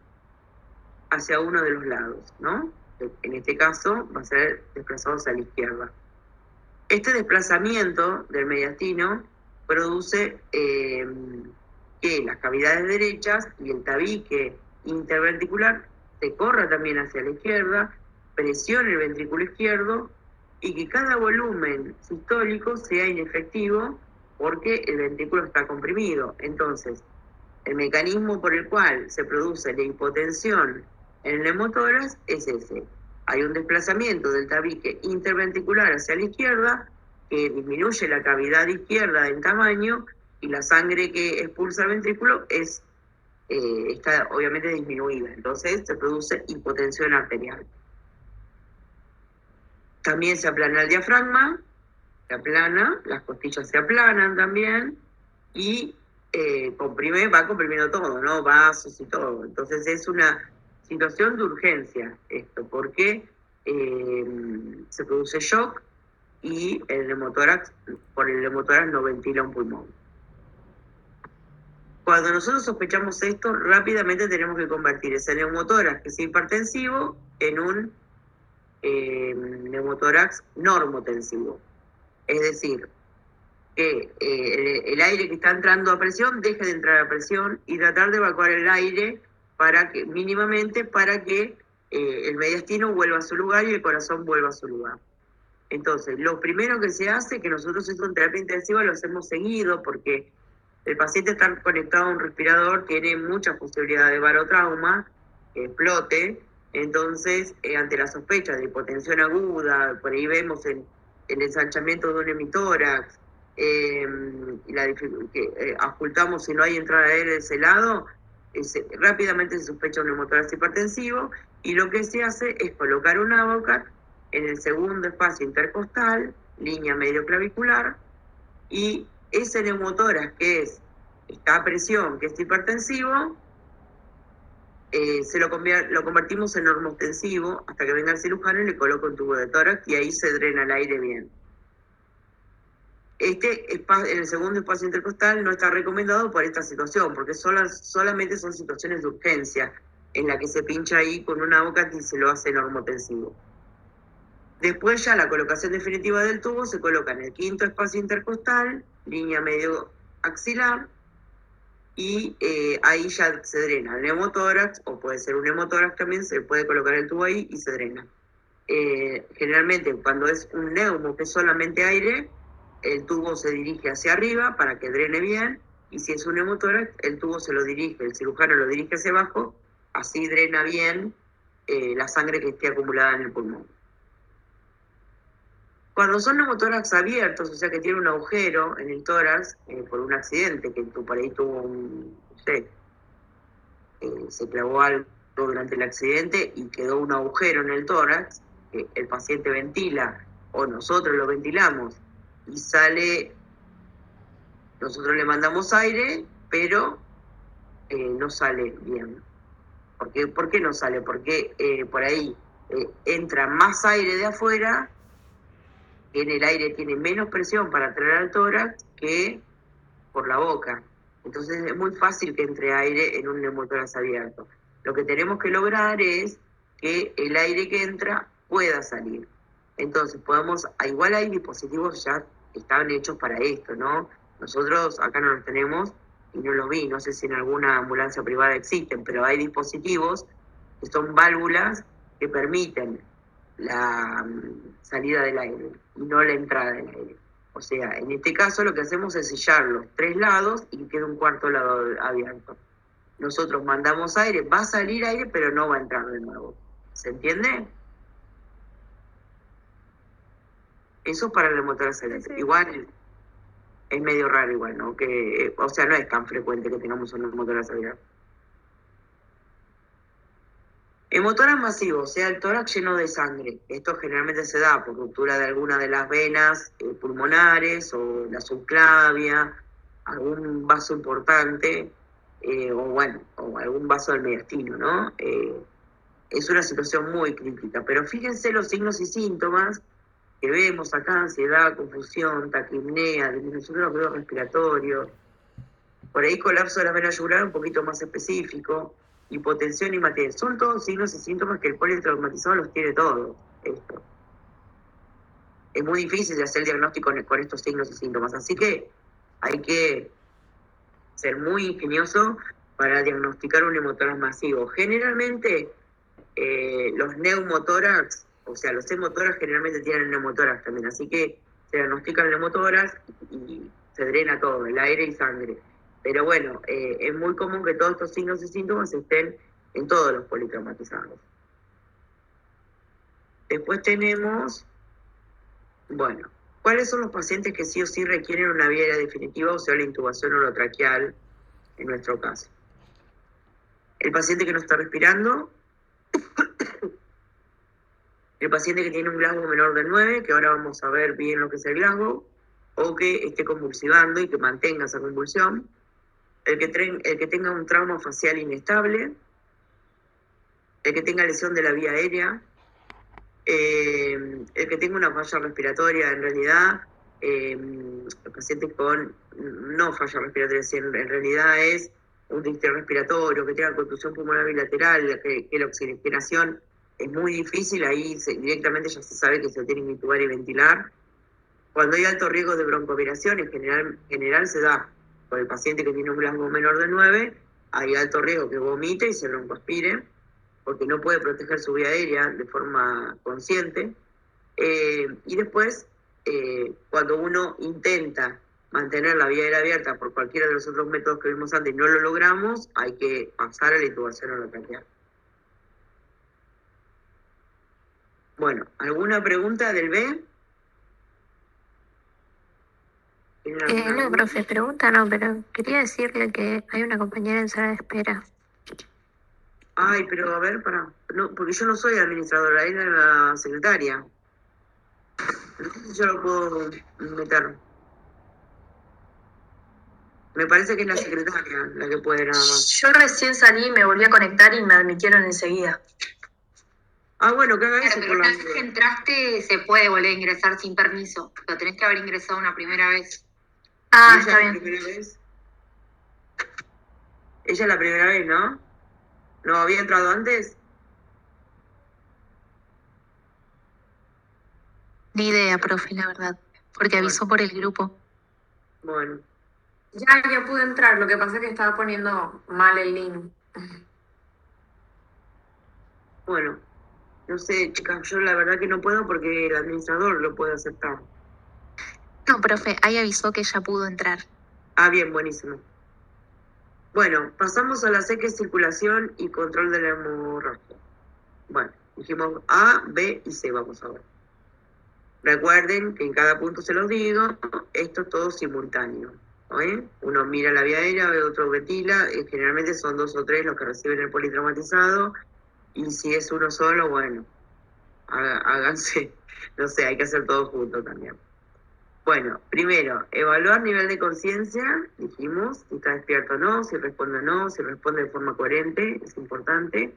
hacia uno de los lados, ¿no? En este caso va a ser desplazado hacia la izquierda. Este desplazamiento del mediastino produce que las cavidades derechas y el tabique interventricular se corra también hacia la izquierda, presione el ventrículo izquierdo y que cada volumen sistólico sea inefectivo porque el ventrículo está comprimido. Entonces, el mecanismo por el cual se produce la hipotensión en el neumotórax es ese. Hay un desplazamiento del tabique interventricular hacia la izquierda que disminuye la cavidad izquierda en tamaño y la sangre que expulsa el ventrículo está obviamente disminuida. Entonces se produce hipotensión arterial. También se aplana el diafragma, se aplana, las costillas se aplanan también y va comprimiendo todo, ¿no? Vasos y todo. Entonces es una situación de urgencia esto, porque se produce shock y por el neumotórax no ventila un pulmón. Cuando nosotros sospechamos esto, rápidamente tenemos que convertir ese neumotórax que es hipertensivo en un neumotórax normotensivo. Es decir, que el aire que está entrando a presión deje de entrar a presión y tratar de evacuar el aire mínimamente para que el mediastino vuelva a su lugar y el corazón vuelva a su lugar. Entonces, lo primero que se hace, que nosotros esto en terapia intensiva lo hacemos seguido, porque el paciente está conectado a un respirador, tiene muchas posibilidades de barotrauma, que explote. Entonces, ante la sospecha de hipotensión aguda, por ahí vemos el ensanchamiento de un hemitórax, ocultamos si no hay entrada aérea de ese lado, rápidamente se sospecha un neumotórax hipertensivo y lo que se hace es colocar un Avocat en el segundo espacio intercostal, línea medio clavicular, y ese neumotórax que está a presión, que es hipertensivo, lo convertimos en normotensivo hasta que venga el cirujano y le coloca un tubo de tórax y ahí se drena el aire bien. En el segundo espacio intercostal no está recomendado por esta situación, porque solamente son situaciones de urgencia en la que se pincha ahí con una boca y se lo hace normotensivo. Después ya la colocación definitiva del tubo se coloca en el quinto espacio intercostal, línea medio axilar, y ahí ya se drena el neumotórax, o puede ser un neumotórax también, se puede colocar el tubo ahí y se drena. Generalmente cuando es un neumo que es solamente aire, el tubo se dirige hacia arriba para que drene bien, y si es un neumotórax, el tubo el cirujano lo dirige hacia abajo, así drena bien la sangre que esté acumulada en el pulmón. Cuando son neumotórax abiertos, o sea que tiene un agujero en el tórax por un accidente, que por ahí tuvo se clavó algo durante el accidente y quedó un agujero en el tórax, que el paciente ventila o nosotros lo ventilamos y sale, nosotros le mandamos aire, pero no sale bien. ¿Por qué no sale? Porque por ahí entra más aire de afuera, en el aire tiene menos presión para traer al tórax que por la boca. Entonces es muy fácil que entre aire en un neumotórax abierto. Lo que tenemos que lograr es que el aire que entra pueda salir. Entonces igual hay dispositivos ya que estaban hechos para esto, ¿no? Nosotros acá no los tenemos y no los vi, no sé si en alguna ambulancia privada existen, pero hay dispositivos que son válvulas que permiten la salida del aire y no la entrada del aire. O sea, en este caso lo que hacemos es sellar los 3 lados y queda un cuarto lado abierto. Nosotros mandamos aire, va a salir aire, pero no va a entrar de nuevo. ¿Se entiende? Eso es para la motora cerebral. Sí, sí. Igual es medio raro igual, ¿no? Que, o sea, no es tan frecuente que tengamos una motora cerebral. Hemotórax masivo, o sea, el tórax lleno de sangre. Esto generalmente se da por ruptura de alguna de las venas pulmonares o la subclavia, algún vaso importante, o algún vaso del mediastino, ¿no? Es una situación muy crítica, pero fíjense los signos y síntomas que vemos acá: ansiedad, confusión, taquipnea, disminución de los fluidos respiratorios, por ahí colapso de la vena yugular un poquito más específico, hipotensión y materia. Son todos signos y síntomas que el politraumatizado los tiene todos. Esto. Es muy difícil de hacer el diagnóstico con estos signos y síntomas, así que hay que ser muy ingenioso para diagnosticar un hemotórax masivo. Generalmente los neumotórax, o sea, los hemotórax generalmente tienen neumotórax también, así que se diagnostica el neumotórax y se drena todo, el aire y sangre. Pero bueno, es muy común que todos estos signos y síntomas estén en todos los politraumatizados. Después tenemos, bueno, ¿cuáles son los pacientes que sí o sí requieren una vía aérea definitiva, o sea, la intubación orotraqueal en nuestro caso? El paciente que no está respirando, el paciente que tiene un Glasgow menor de 9, que ahora vamos a ver bien lo que es el Glasgow, o que esté convulsivando y que mantenga esa convulsión, el que tenga un trauma facial inestable, el que tenga lesión de la vía aérea, el que tenga una falla respiratoria, en realidad, el paciente con no falla respiratoria, sino en realidad es un déficit respiratorio, que tenga contusión pulmonar bilateral, que la oxigenación es muy difícil, ahí directamente ya se sabe que se tiene que intubar y ventilar. Cuando hay alto riesgo de broncoaspiración, en general se da por el paciente que tiene un Glasgow menor de 9, hay alto riesgo que vomite y se broncoaspire, porque no puede proteger su vía aérea de forma consciente. Y después, cuando uno intenta mantener la vía aérea abierta por cualquiera de los otros métodos que vimos antes y no lo logramos, hay que pasar a la intubación orotraqueal. Bueno, ¿alguna pregunta del B? No, profe, pregunta no, pero quería decirle que hay una compañera en sala de espera. Ay, pero a ver, no, porque yo no soy administradora, es la secretaria. No sé si yo lo puedo meter. Me parece que es la secretaria la que puede nada más. Yo recién salí, me volví a conectar y me admitieron enseguida. Ah, bueno, que haga eso Pero por una la... vez que entraste se puede volver a ingresar sin permiso. Lo tenés que haber ingresado una primera vez. Ah, ¿Ella está es la bien. primera vez? Ella es la primera vez, ¿no? ¿No había entrado antes? Ni idea, profe, la verdad, porque avisó por el grupo. Bueno, Ya pude entrar, lo que pasa es que estaba poniendo mal el link. bueno. No sé, chicas, yo la verdad que no puedo porque el administrador lo puede aceptar. No, profe, ahí avisó que ya pudo entrar. Ah, bien, buenísimo. Bueno, pasamos a la C, que es circulación y control de la hemorragia. Bueno, dijimos A, B y C, vamos a ver. Recuerden que en cada punto se los digo, esto es todo simultáneo. Uno mira la vía aérea, ve otro ventila, generalmente son 2 o 3 los que reciben el politraumatizado, y si es uno solo, bueno, háganse, no sé, hay que hacer todo junto también. Bueno, primero, evaluar nivel de conciencia, dijimos, si está despierto o no, si responde o no, si responde de forma coherente, es importante.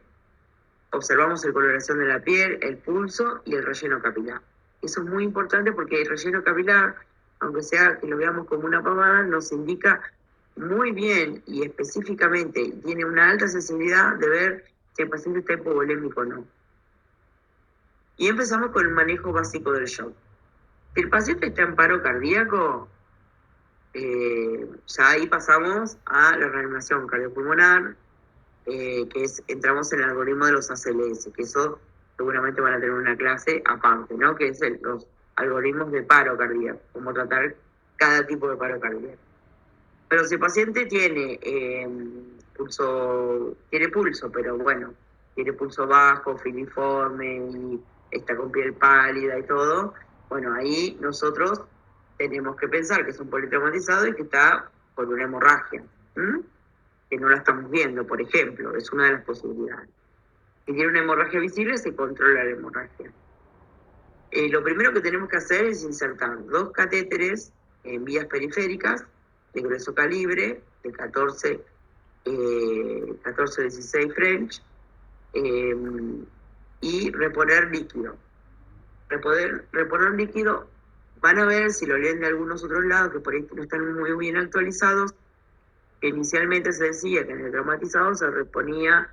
Observamos la coloración de la piel, el pulso y el relleno capilar. Eso es muy importante porque el relleno capilar, aunque sea que lo veamos como una pavada, nos indica muy bien y específicamente, y tiene una alta sensibilidad de ver si el paciente está hipovolémico o no. Y empezamos con el manejo básico del shock. Si el paciente está en paro cardíaco, ya ahí pasamos a la reanimación cardiopulmonar, entramos en el algoritmo de los ACLS, que eso seguramente van a tener una clase aparte, ¿no? Que es los algoritmos de paro cardíaco, cómo tratar cada tipo de paro cardíaco. Pero si el paciente tiene pulso, pero bueno, tiene pulso bajo, filiforme y está con piel pálida y todo, Bueno, ahí nosotros tenemos que pensar que es un politraumatizado y que está por una hemorragia, que no la estamos viendo, por ejemplo, es una de las posibilidades. Si tiene una hemorragia visible, se controla la hemorragia. Lo primero que tenemos que hacer es insertar 2 catéteres en vías periféricas de grueso calibre, de 14-16 French, y reponer líquido. Reponer líquido, van a ver si lo leen de algunos otros lados, que por ahí no están muy bien actualizados, que inicialmente se decía que en el traumatizado se reponía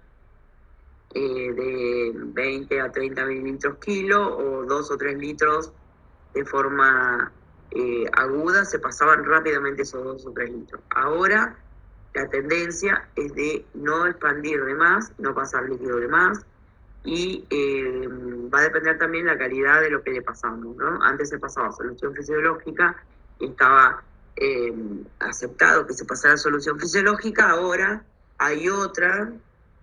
de 20 a 30 mililitros kilo o 2 o 3 litros de forma aguda, se pasaban rápidamente esos 2 o 3 litros. Ahora la tendencia es de no expandir de más, no pasar líquido de más, y va a depender también la calidad de lo que le pasamos, ¿no? Antes se pasaba solución fisiológica y estaba aceptado que se pasara solución fisiológica. Ahora hay otras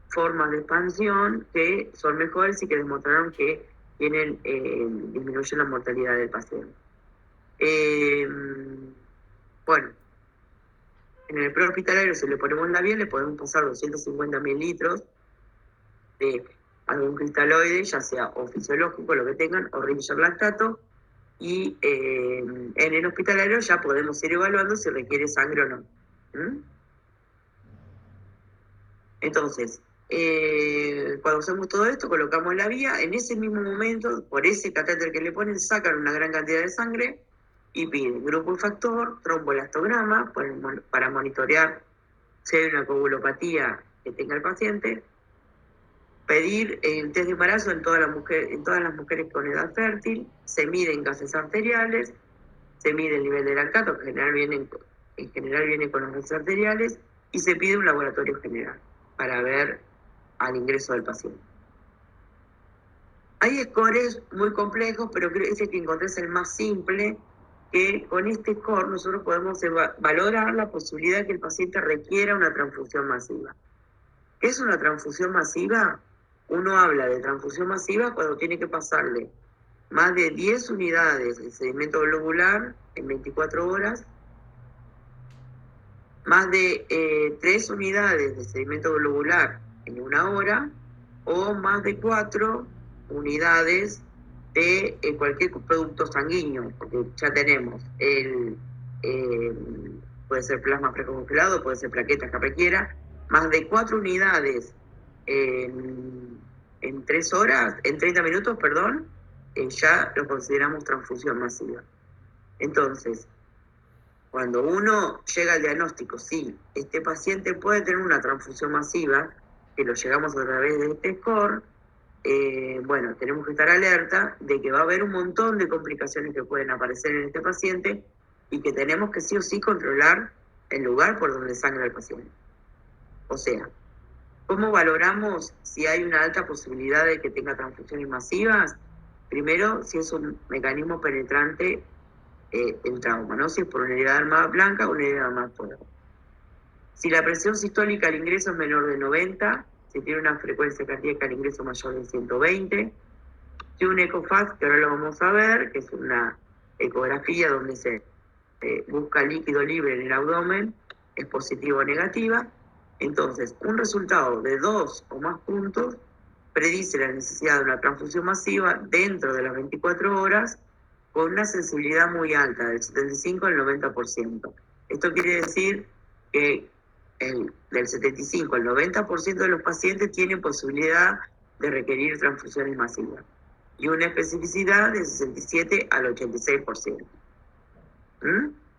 formas de expansión que son mejores y que demostraron que disminuyen la mortalidad del paciente. Bueno, en el prehospitalario, si le ponemos la vía, le podemos pasar 250 mililitros de algún cristaloide, ya sea o fisiológico, lo que tengan, o Ringer lactato, y en el hospitalario ya podemos ir evaluando si requiere sangre o no. Entonces, cuando hacemos todo esto, colocamos la vía, en ese mismo momento, por ese catéter que le ponen, sacan una gran cantidad de sangre y piden grupo factor, tromboelastograma, para monitorear si hay una coagulopatía que tenga el paciente, pedir el test de embarazo en todas las mujeres con edad fértil, se miden gases arteriales, se mide el nivel de lactato, que en general viene con los gases arteriales, y se pide un laboratorio general para ver al ingreso del paciente. Hay scores muy complejos, pero creo que ese que encontré es el más simple, que con este score nosotros podemos valorar la posibilidad de que el paciente requiera una transfusión masiva. ¿Qué es una transfusión masiva? Uno habla de transfusión masiva cuando tiene que pasarle más de 10 unidades de sedimento globular en 24 horas, más de 3 unidades de sedimento globular en 1 hora, o más de 4 unidades de cualquier producto sanguíneo, porque ya tenemos puede ser plasma precongelado, puede ser plaquetas, capequiera, más de 4 unidades en 3 horas, en 30 minutos, perdón, ya lo consideramos transfusión masiva. Entonces, cuando uno llega al diagnóstico, sí, este paciente puede tener una transfusión masiva, que lo llegamos a través de este score, bueno, tenemos que estar alerta de que va a haber un montón de complicaciones que pueden aparecer en este paciente y que tenemos que sí o sí controlar el lugar por donde sangra el paciente. O sea, ¿cómo valoramos si hay una alta posibilidad de que tenga transfusiones masivas? Primero, si es un mecanismo penetrante el trauma, ¿no? Si es por una herida de arma blanca o una herida de arma fuego. Si la presión sistólica al ingreso es menor de 90, si tiene una frecuencia cardíaca al ingreso mayor de 120, si un ECOFAST, que ahora lo vamos a ver, que es una ecografía donde se busca líquido libre en el abdomen, es positiva o negativa. Entonces, un resultado de 2 o más puntos predice la necesidad de una transfusión masiva dentro de las 24 horas con una sensibilidad muy alta, del 75 al 90%. Esto quiere decir que del 75 al 90% de los pacientes tienen posibilidad de requerir transfusiones masivas y una especificidad del 67 al 86%.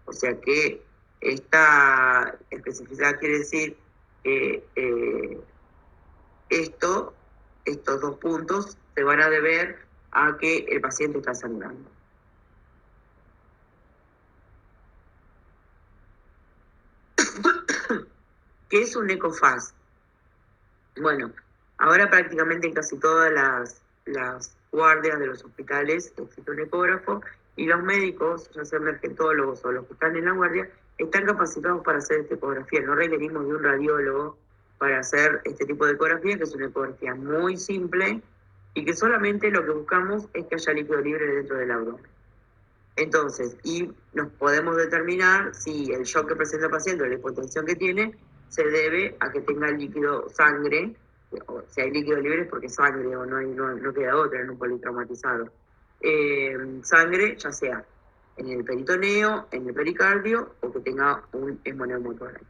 O sea que esta especificidad quiere decir que estos 2 puntos se van a deber a que el paciente está sangrando. ¿Qué es un ECOFAST? Bueno, ahora prácticamente en casi todas las guardias de los hospitales existe un ecógrafo y los médicos, ya sean emergentólogos o los que están en la guardia, están capacitados para hacer esta ecografía. No requerimos de un radiólogo para hacer este tipo de ecografía, que es una ecografía muy simple y que solamente lo que buscamos es que haya líquido libre dentro del abdomen. Entonces, y nos podemos determinar si el shock que presenta el paciente o la hipotensión que tiene se debe a que tenga líquido sangre, o si hay líquido libre es porque es sangre o no queda otra en un politraumatizado. Sangre, ya sea en el peritoneo, en el pericardio o que tenga un hemoneumotórax.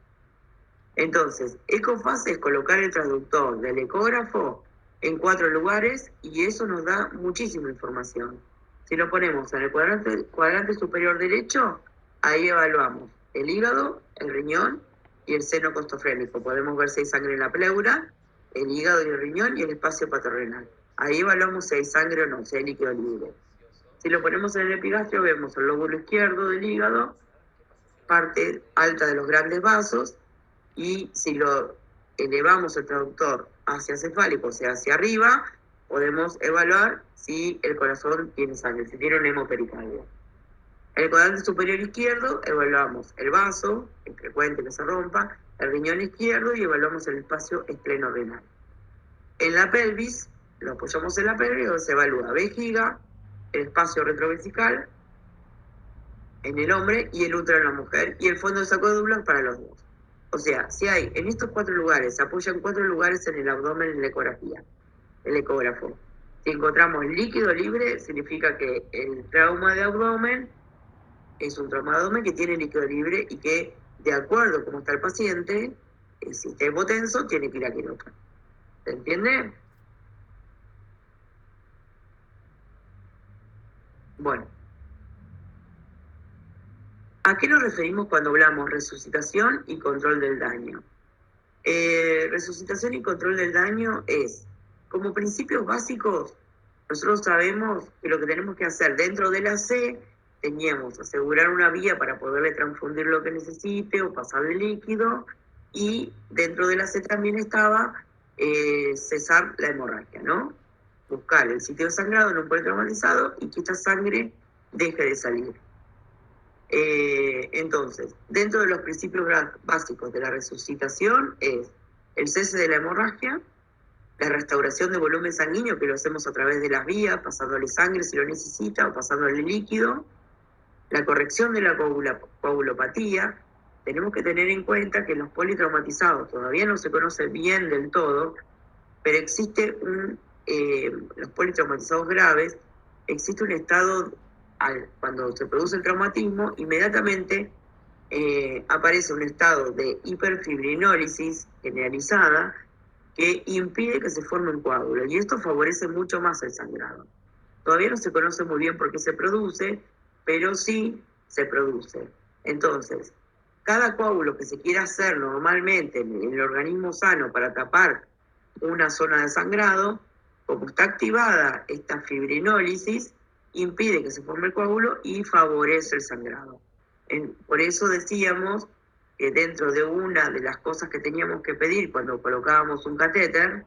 Entonces, ECOFAS es colocar el transductor del ecógrafo en 4 lugares y eso nos da muchísima información. Si lo ponemos en el cuadrante superior derecho, ahí evaluamos el hígado, el riñón y el seno costofrénico. Podemos ver si hay sangre en la pleura, el hígado y el riñón y el espacio patorrenal. Ahí evaluamos si hay sangre o no, si hay líquido libre. Si lo ponemos en el epigastrio, vemos el lóbulo izquierdo del hígado, parte alta de los grandes vasos, y si lo elevamos el traductor hacia cefálico, o sea, hacia arriba, podemos evaluar si el corazón tiene sangre, si tiene un hemopericardio. En el cuadrante superior izquierdo evaluamos el vaso, es frecuente que se rompa, el riñón izquierdo y evaluamos el espacio espleno-renal. En la pelvis, lo apoyamos en la pelvis, donde se evalúa vejiga, el espacio retrovesical en el hombre y el útero en la mujer, y el fondo de sacodula para los dos. O sea, si hay en estos 4 lugares, se apoyan 4 lugares en el abdomen en la ecografía, el ecógrafo. Si encontramos líquido libre, significa que el trauma de abdomen es un trauma de abdomen que tiene líquido libre y que, de acuerdo a cómo está el paciente, si está hipotenso, tiene que ir a quirófano. ¿Se entiende? Bueno. ¿A qué nos referimos cuando hablamos resucitación y control del daño? Resucitación y control del daño es, como principios básicos, nosotros sabemos que lo que tenemos que hacer dentro de la C, teníamos asegurar una vía para poderle transfundir lo que necesite o pasarle líquido, y dentro de la C también estaba cesar la hemorragia, ¿no? Buscar el sitio de sangrado en un politraumatizado y que esta sangre deje de salir. Entonces, dentro de los principios básicos de la resucitación es el cese de la hemorragia, la restauración de volumen sanguíneo, que lo hacemos a través de las vías, pasándole sangre si lo necesita o pasándole líquido, la corrección de la coagulopatía. Tenemos que tener en cuenta que los politraumatizados todavía no se conoce bien del todo, pero existe los politraumatizados graves, existe un estado. Cuando se produce el traumatismo, inmediatamente aparece un estado de hiperfibrinólisis generalizada que impide que se forme un coágulo, y esto favorece mucho más el sangrado. Todavía no se conoce muy bien por qué se produce, pero sí se produce. Entonces, cada coágulo que se quiera hacer normalmente en el organismo sano para tapar una zona de sangrado, como está activada esta fibrinólisis, impide que se forme el coágulo y favorece el sangrado. Por eso decíamos que dentro de una de las cosas que teníamos que pedir cuando colocábamos un catéter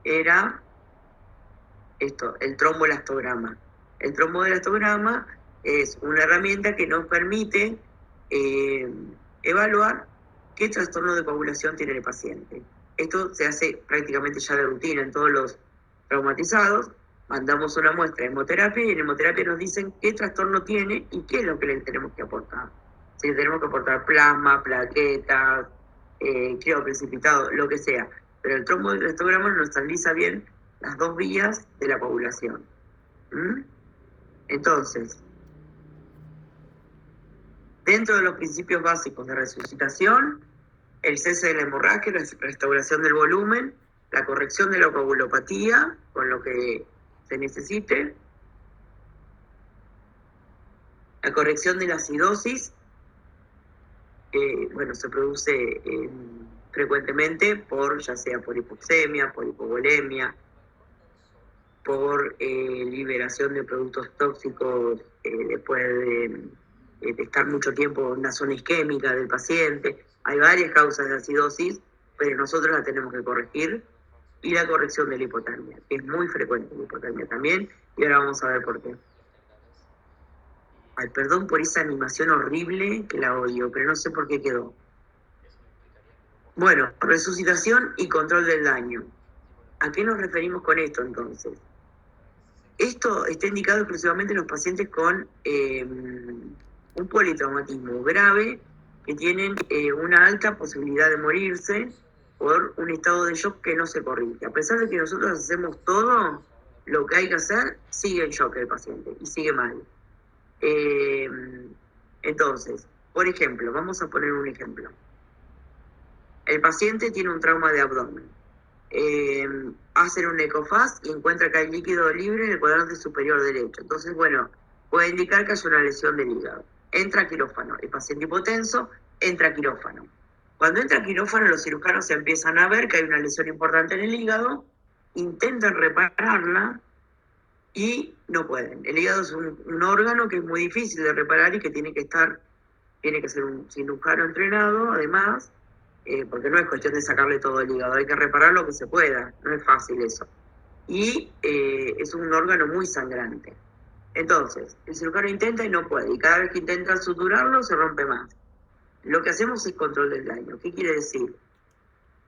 era esto, el tromboelastograma. El tromboelastograma es una herramienta que nos permite evaluar qué trastorno de coagulación tiene el paciente. Esto se hace prácticamente ya de rutina en todos los traumatizados. Mandamos una muestra de hemoterapia y en hemoterapia nos dicen qué trastorno tiene y qué es lo que le tenemos que aportar. Si le tenemos que aportar plasma, plaquetas, crioprecipitado, lo que sea. Pero el tromboelastograma nos analiza bien las 2 vías de la coagulación. Entonces, dentro de los principios básicos de resucitación, el cese de la hemorragia, la restauración del volumen, la corrección de la coagulopatía, con lo que se necesite, la corrección de la acidosis, que se produce frecuentemente ya sea por hipoxemia, por hipovolemia, por liberación de productos tóxicos después de estar mucho tiempo en una zona isquémica del paciente. Hay varias causas de acidosis, pero nosotros la tenemos que corregir. Y la corrección de la hipotermia, que es muy frecuente la hipotermia también, y ahora vamos a ver por qué. Ay, perdón por esa animación horrible, que la odio, pero no sé por qué quedó. Bueno, resucitación y control del daño. ¿A qué nos referimos con esto entonces? Esto está indicado exclusivamente en los pacientes con un politraumatismo grave que tienen una alta posibilidad de morirse por un estado de shock que no se corrige. A pesar de que nosotros hacemos todo lo que hay que hacer, sigue en shock el paciente y sigue mal. Entonces, por ejemplo, vamos a poner un ejemplo. El paciente tiene un trauma de abdomen. Hacen un ecofaz y encuentra que hay líquido libre en el cuadrante superior derecho. Entonces, bueno, puede indicar que hay una lesión del hígado. Entra a quirófano. El paciente hipotenso entra a quirófano. Cuando entra a quirófano, los cirujanos se empiezan a ver que hay una lesión importante en el hígado, intentan repararla y no pueden. El hígado es un órgano que es muy difícil de reparar y que tiene que ser un cirujano entrenado, además, porque no es cuestión de sacarle todo el hígado, hay que reparar lo que se pueda, no es fácil eso. Y es un órgano muy sangrante. Entonces, el cirujano intenta y no puede, y cada vez que intenta suturarlo se rompe más. Lo que hacemos es control del daño. ¿Qué quiere decir?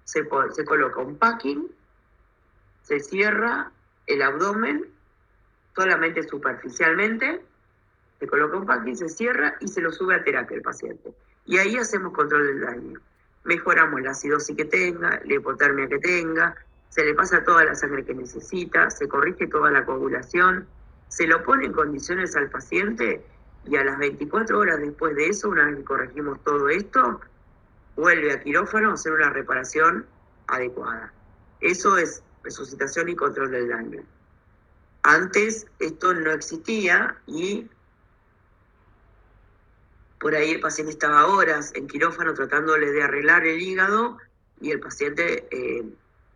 Se coloca un packing, se cierra el abdomen solamente superficialmente, se coloca un packing, se cierra y se lo sube a terapia el paciente. Y ahí hacemos control del daño. Mejoramos la acidosis que tenga, la hipotermia que tenga, se le pasa toda la sangre que necesita, se corrige toda la coagulación, se lo pone en condiciones al paciente y a las 24 horas después de eso, una vez que corregimos todo esto, vuelve a quirófano a hacer una reparación adecuada. Eso es resucitación y control del daño. Antes esto no existía y por ahí el paciente estaba horas en quirófano tratándole de arreglar el hígado y el paciente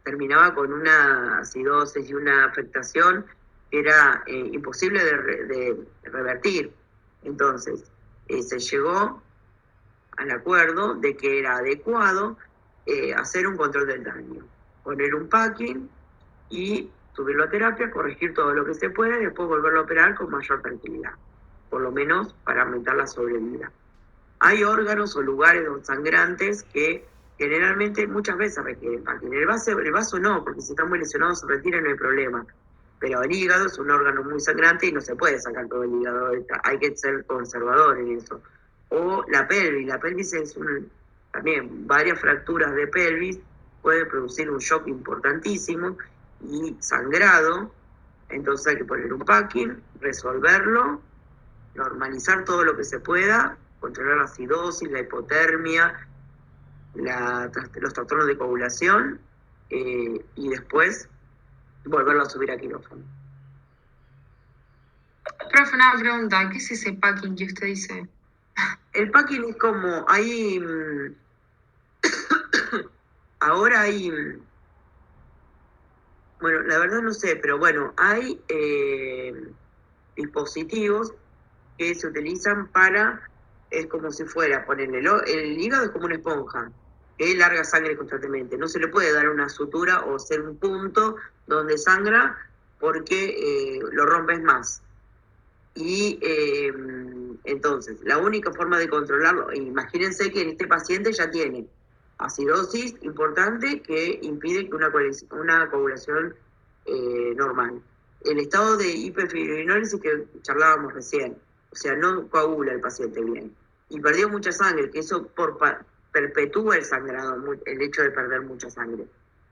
terminaba con una acidosis y una afectación que era imposible de revertir. Entonces, se llegó al acuerdo de que era adecuado hacer un control del daño, poner un packing y subirlo a terapia, corregir todo lo que se puede y después volverlo a operar con mayor tranquilidad, por lo menos para aumentar la sobrevida. Hay órganos o lugares sangrantes que generalmente muchas veces requieren packing. El vaso no, porque si está muy lesionado se retira, no hay problema. Pero el hígado es un órgano muy sangrante y no se puede sacar todo el hígado, hay que ser conservador en eso. O la pelvis es también varias fracturas de pelvis, puede producir un shock importantísimo y sangrado, entonces hay que poner un packing, resolverlo, normalizar todo lo que se pueda, controlar la acidosis, la hipotermia, los trastornos de coagulación y después volverlo a subir a quirófano. Profe, una pregunta, ¿qué es ese packing que usted dice? El packing es como, ahora hay, bueno, la verdad no sé, pero bueno, hay dispositivos que se utilizan para, es como si fuera, ponerle, el hígado es como una esponja, que larga sangre constantemente, no se le puede dar una sutura o ser un punto donde sangra porque lo rompes más. Y entonces, la única forma de controlarlo, imagínense que este paciente ya tiene acidosis importante que impide que una coagulación normal. El estado de hiperfibrinólisis que charlábamos recién, o sea, no coagula el paciente bien. Y perdió mucha sangre, que eso perpetúa el sangrado, el hecho de perder mucha sangre.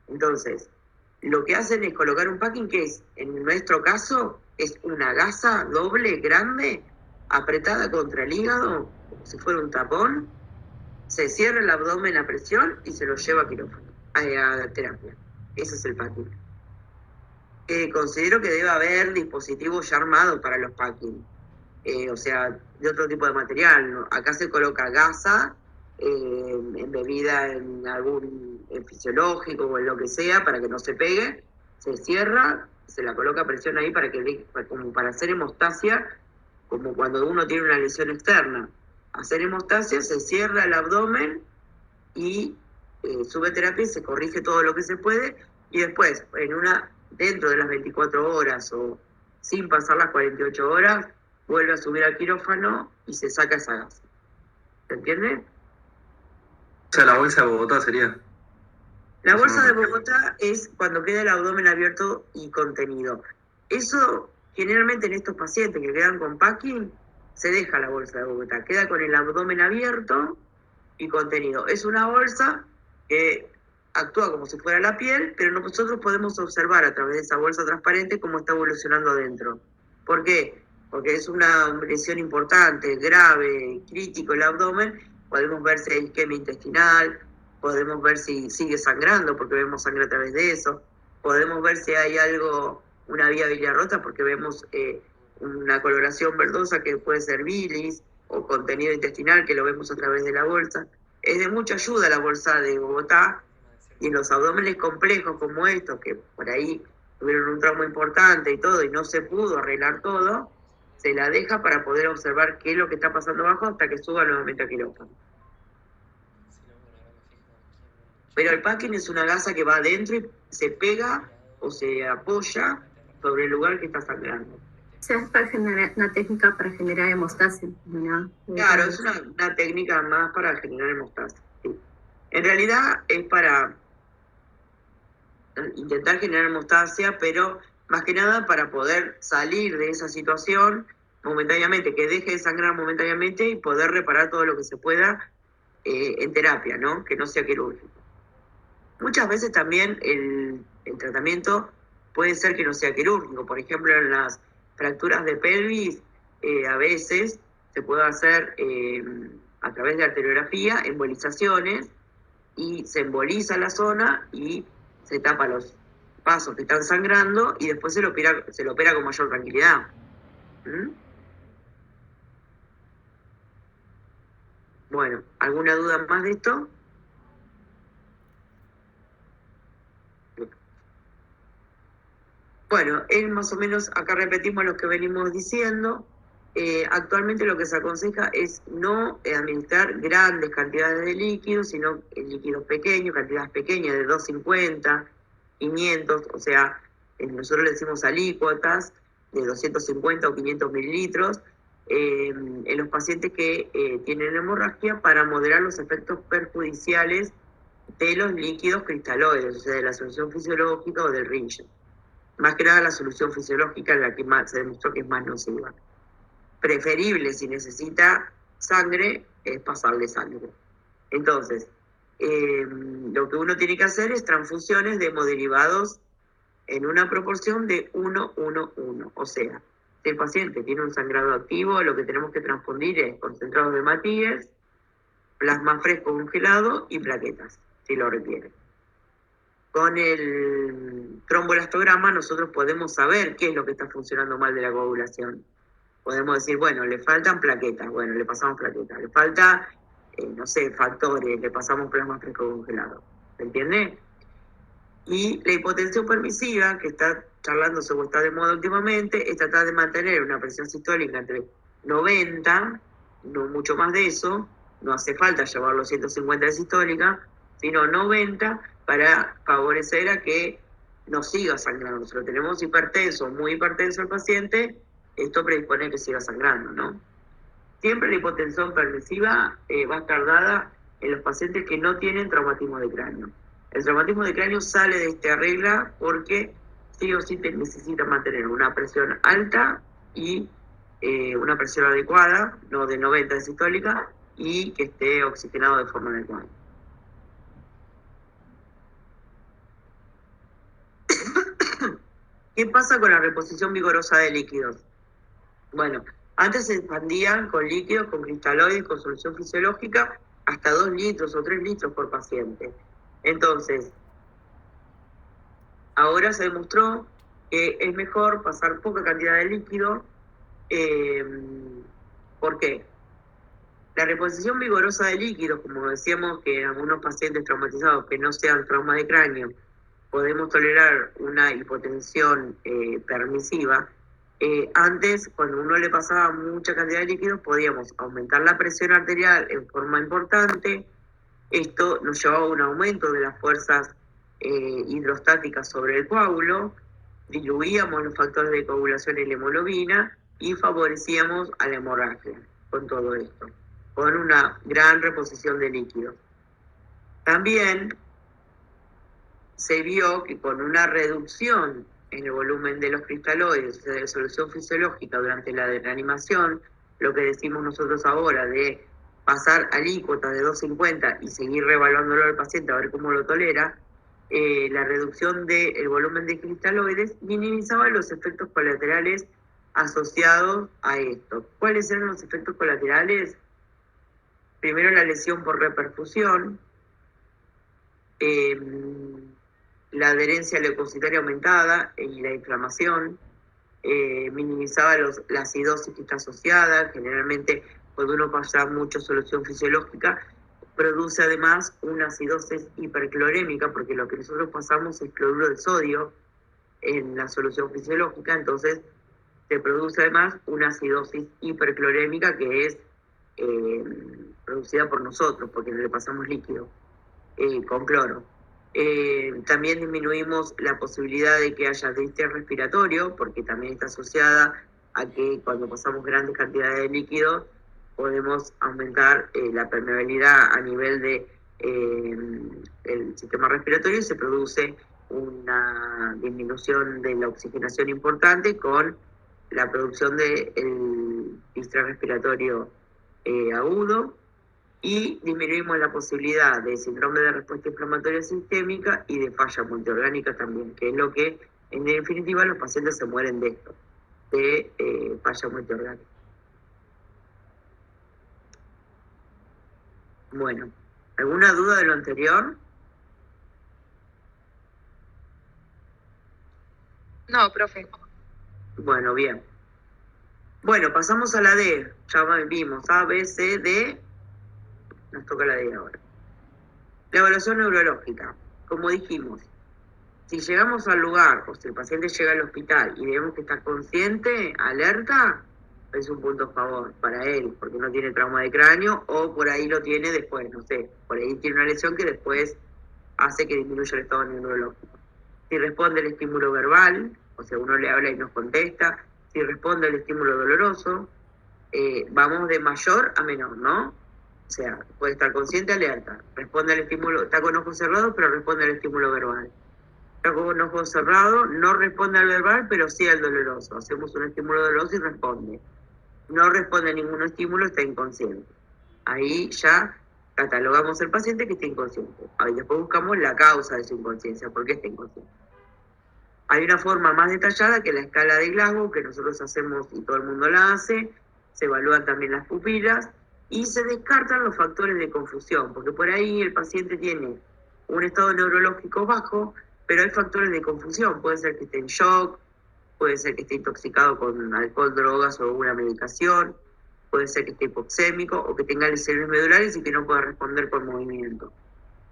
Entonces, lo que hacen es colocar un packing que es, en nuestro caso, es una gasa doble, grande, apretada contra el hígado, como si fuera un tapón, se cierra el abdomen a presión y se lo lleva a quirófano, a terapia. Ese es el packing. Considero que debe haber dispositivos ya armados para los packing, o sea, de otro tipo de material, ¿no? Acá se coloca gasa, embebida en algún fisiológico o en lo que sea para que no se pegue, se cierra, se la coloca presión ahí como para hacer hemostasia, como cuando uno tiene una lesión externa. Hacer hemostasia, se cierra el abdomen y sube terapia y se corrige todo lo que se puede y después dentro de las 24 horas o sin pasar las 48 horas vuelve a subir al quirófano y se saca esa gasa. ¿Se entiende? O sea, la bolsa de Bogotá sería. La bolsa de Bogotá es cuando queda el abdomen abierto y contenido. Eso Generalmente en estos pacientes que quedan con packing, se deja la bolsa de Bogotá, queda con el abdomen abierto y contenido. Es una bolsa que actúa como si fuera la piel, pero nosotros podemos observar a través de esa bolsa transparente cómo está evolucionando adentro. ¿Por qué? Porque es una lesión importante, grave, crítico el abdomen. Podemos ver si hay isquemia intestinal, podemos ver si sigue sangrando, porque vemos sangre a través de eso. Podemos ver si hay algo, una vía biliar rota, porque vemos una coloración verdosa que puede ser bilis o contenido intestinal, que lo vemos a través de la bolsa. Es de mucha ayuda la bolsa de Bogotá, y en los abdómenes complejos como estos, que por ahí tuvieron un trauma importante y todo, y no se pudo arreglar todo, se la deja para poder observar qué es lo que está pasando abajo hasta que suba nuevamente a quirófano. Pero el packing es una gasa que va adentro y se pega o se apoya sobre el lugar que está sangrando. Se hace para generar una técnica para generar hemostasia, ¿no? Claro, es una técnica más para generar hemostasia. Sí. En realidad es para intentar generar hemostasia, pero más que nada para poder salir de esa situación momentáneamente, que deje de sangrar momentáneamente y poder reparar todo lo que se pueda en terapia, ¿no? Que no sea quirúrgico. Muchas veces también el tratamiento puede ser que no sea quirúrgico. Por ejemplo, en las fracturas de pelvis, a veces se puede hacer a través de arteriografía embolizaciones, y se emboliza la zona y se tapa los vasos que están sangrando y después se lo opera con mayor tranquilidad. ¿Mm? Bueno, ¿alguna duda más de esto? Bueno, más o menos, acá repetimos lo que venimos diciendo. Actualmente lo que se aconseja es no administrar grandes cantidades de líquidos, sino líquidos pequeños, cantidades pequeñas de 250, 500, o sea, nosotros le decimos alícuotas de 250 o 500 mililitros, en los pacientes que tienen hemorragia, para moderar los efectos perjudiciales de los líquidos cristaloides, o sea, de la solución fisiológica o del rinche. Más que nada la solución fisiológica es la que más se demostró que es más nociva. Preferible, si necesita sangre, es pasarle sangre. Entonces, lo que uno tiene que hacer es transfusiones de hemoderivados en una proporción de 1-1-1. O sea, si el paciente tiene un sangrado activo, lo que tenemos que transfundir es concentrados de hemátides, plasma fresco congelado y plaquetas, si lo requiere. Con el tromboelastograma nosotros podemos saber qué es lo que está funcionando mal de la coagulación. Podemos decir, bueno, le faltan plaquetas, bueno, le pasamos plaquetas. Le falta, no sé, factores, le pasamos plasma fresco congelado. ¿Se entiende? Y la hipotensión permisiva, que está charlándose o está de moda últimamente, es tratar de mantener una presión sistólica entre 90, no mucho más de eso, no hace falta llevar los 150 de sistólica, sino 90, para favorecer a que no siga sangrando. Si lo tenemos hipertenso, muy hipertenso el paciente, esto predispone a que siga sangrando, ¿no? Siempre la hipotensión permisiva va a estar dada en los pacientes que no tienen traumatismo de cráneo. El traumatismo de cráneo sale de esta regla porque sí o sí necesita mantener una presión alta y una presión adecuada, no de 90 de sistólica, y que esté oxigenado de forma adecuada. ¿Qué pasa con la reposición vigorosa de líquidos? Bueno, antes se expandían con líquidos, con cristaloides, con solución fisiológica, hasta 2 litros o 3 litros por paciente. Entonces, ahora se demostró que es mejor pasar poca cantidad de líquido. ¿Por qué? La reposición vigorosa de líquidos, como decíamos que en algunos pacientes traumatizados que no sean trauma de cráneo, podemos tolerar una hipotensión permisiva. Antes, cuando uno le pasaba mucha cantidad de líquidos, podíamos aumentar la presión arterial en forma importante. Esto nos llevaba a un aumento de las fuerzas hidrostáticas sobre el coágulo, diluíamos los factores de coagulación en la hemoglobina y favorecíamos a la hemorragia con todo esto, con una gran reposición de líquidos. También se vio que con una reducción en el volumen de los cristaloides, o sea, de solución fisiológica durante la reanimación, lo que decimos nosotros ahora de pasar alícuotas de 250 y seguir reevaluándolo al paciente a ver cómo lo tolera, la reducción del volumen de cristaloides minimizaba los efectos colaterales asociados a esto. ¿Cuáles eran los efectos colaterales? Primero, la lesión por reperfusión, la adherencia leucocitaria aumentada y la inflamación, minimizaba la acidosis que está asociada. Generalmente, cuando uno pasa mucho solución fisiológica, produce además una acidosis hiperclorémica, porque lo que nosotros pasamos es cloruro de sodio en la solución fisiológica, entonces se produce además una acidosis hiperclorémica que es producida por nosotros, porque le pasamos líquido con cloro. También disminuimos la posibilidad de que haya distrés respiratorio, porque también está asociada a que cuando pasamos grandes cantidades de líquidos podemos aumentar la permeabilidad a nivel de el sistema respiratorio y se produce una disminución de la oxigenación importante con la producción del distrés respiratorio agudo, y disminuimos la posibilidad de síndrome de respuesta inflamatoria sistémica y de falla multiorgánica también, que es lo que en definitiva los pacientes se mueren de esto, de falla multiorgánica. Bueno, ¿alguna duda de lo anterior? No, profe. Bueno, bien. Bueno, pasamos a la D. Ya vimos A, B, C, D. Nos toca la D ahora. La evaluación neurológica. Como dijimos, si llegamos al lugar o si el paciente llega al hospital y vemos que está consciente, alerta, es un punto a favor para él, porque no tiene trauma de cráneo, o por ahí lo tiene después, no sé, por ahí tiene una lesión que después hace que disminuya el estado neurológico. Si responde el estímulo verbal, o sea, uno le habla y nos contesta, si responde el estímulo doloroso, vamos de mayor a menor, ¿no? O sea, puede estar consciente, alerta, responde al estímulo, está con ojos cerrados, pero responde al estímulo verbal. Está con ojos cerrados, no responde al verbal, pero sí al doloroso. Hacemos un estímulo doloroso y responde. No responde a ningún estímulo, está inconsciente. Ahí ya catalogamos al paciente que está inconsciente. Ahí después buscamos la causa de su inconsciencia, ¿por qué está inconsciente? Hay una forma más detallada que la escala de Glasgow, que nosotros hacemos y todo el mundo la hace. Se evalúan también las pupilas y se descartan los factores de confusión, porque por ahí el paciente tiene un estado neurológico bajo, pero hay factores de confusión. Puede ser que esté en shock, puede ser que esté intoxicado con alcohol, drogas o alguna medicación, puede ser que esté hipoxémico o que tenga lesiones medulares y que no pueda responder con movimiento.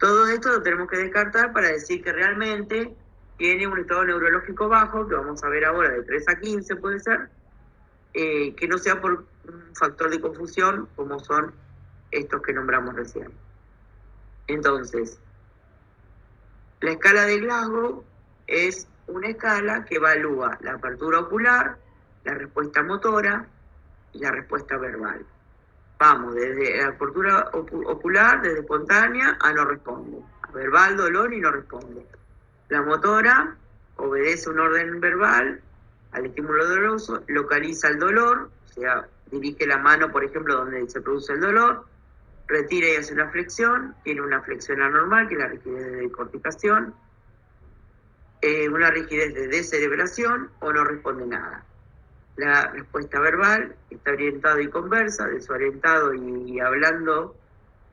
Todo esto lo tenemos que descartar para decir que realmente tiene un estado neurológico bajo, que vamos a ver ahora de 3 a 15 puede ser, que no sea por un factor de confusión como son estos que nombramos recién. Entonces, la escala de Glasgow es una escala que evalúa la apertura ocular, la respuesta motora y la respuesta verbal. Vamos, desde la apertura ocular, desde espontánea a no responde. A verbal, dolor y no responde. La motora obedece un orden verbal al estímulo doloroso, localiza el dolor, o sea, dirige la mano, por ejemplo, donde se produce el dolor, retira y hace una flexión, tiene una flexión anormal, que es la rigidez de decorticación, una rigidez de descerebración o no responde nada. La respuesta verbal está orientado y conversa, desorientado y hablando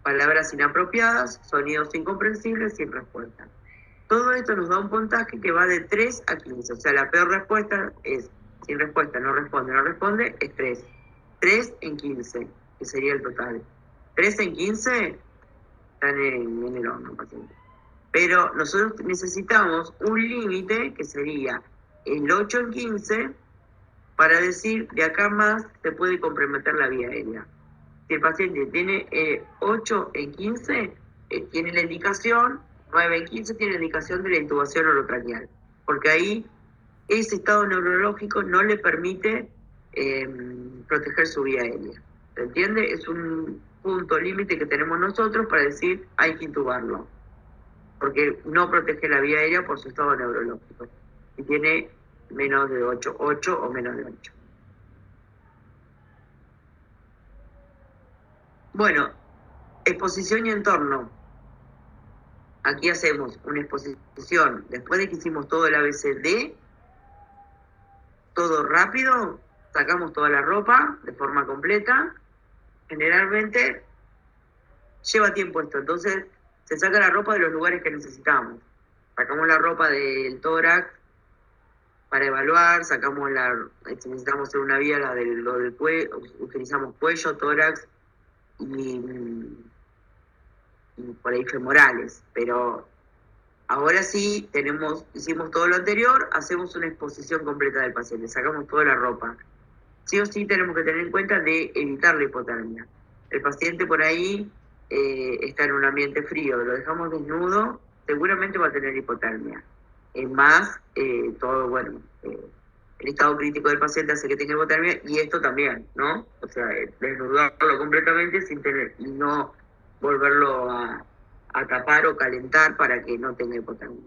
palabras inapropiadas, sonidos incomprensibles sin respuesta. Todo esto nos da un puntaje que va de 3 a 15, o sea, la peor respuesta es sin respuesta, no responde, es 3. 3 en 15, que sería el total. 3 en 15 están en el horno, paciente. Pero nosotros necesitamos un límite que sería el 8 en 15 para decir de acá más se puede comprometer la vía aérea. Si el paciente tiene 8 en 15, tiene la indicación, 9 en 15 tiene la indicación de la intubación orotraqueal, porque ahí ese estado neurológico no le permite proteger su vía aérea. ¿Se entiende? Es un punto límite que tenemos nosotros para decir hay que intubarlo, porque no protege la vía aérea por su estado neurológico. Y tiene menos de 8 o menos de 8. Bueno, exposición y entorno. Aquí hacemos una exposición. Después de que hicimos todo el ABCD, todo rápido, sacamos toda la ropa de forma completa. Generalmente lleva tiempo esto, entonces se saca la ropa de los lugares que necesitamos. Sacamos la ropa del tórax para evaluar, si necesitamos hacer una vía, lo del cuello, utilizamos cuello, tórax y por ahí femorales, pero ahora sí hicimos todo lo anterior, hacemos una exposición completa del paciente, sacamos toda la ropa. Sí o sí tenemos que tener en cuenta de evitar la hipotermia. El paciente por ahí está en un ambiente frío, lo dejamos desnudo, seguramente va a tener hipotermia. Es más, el estado crítico del paciente hace que tenga hipotermia, y esto también, ¿no? O sea, desnudarlo completamente y no volverlo a tapar o calentar para que no tenga hipotermia.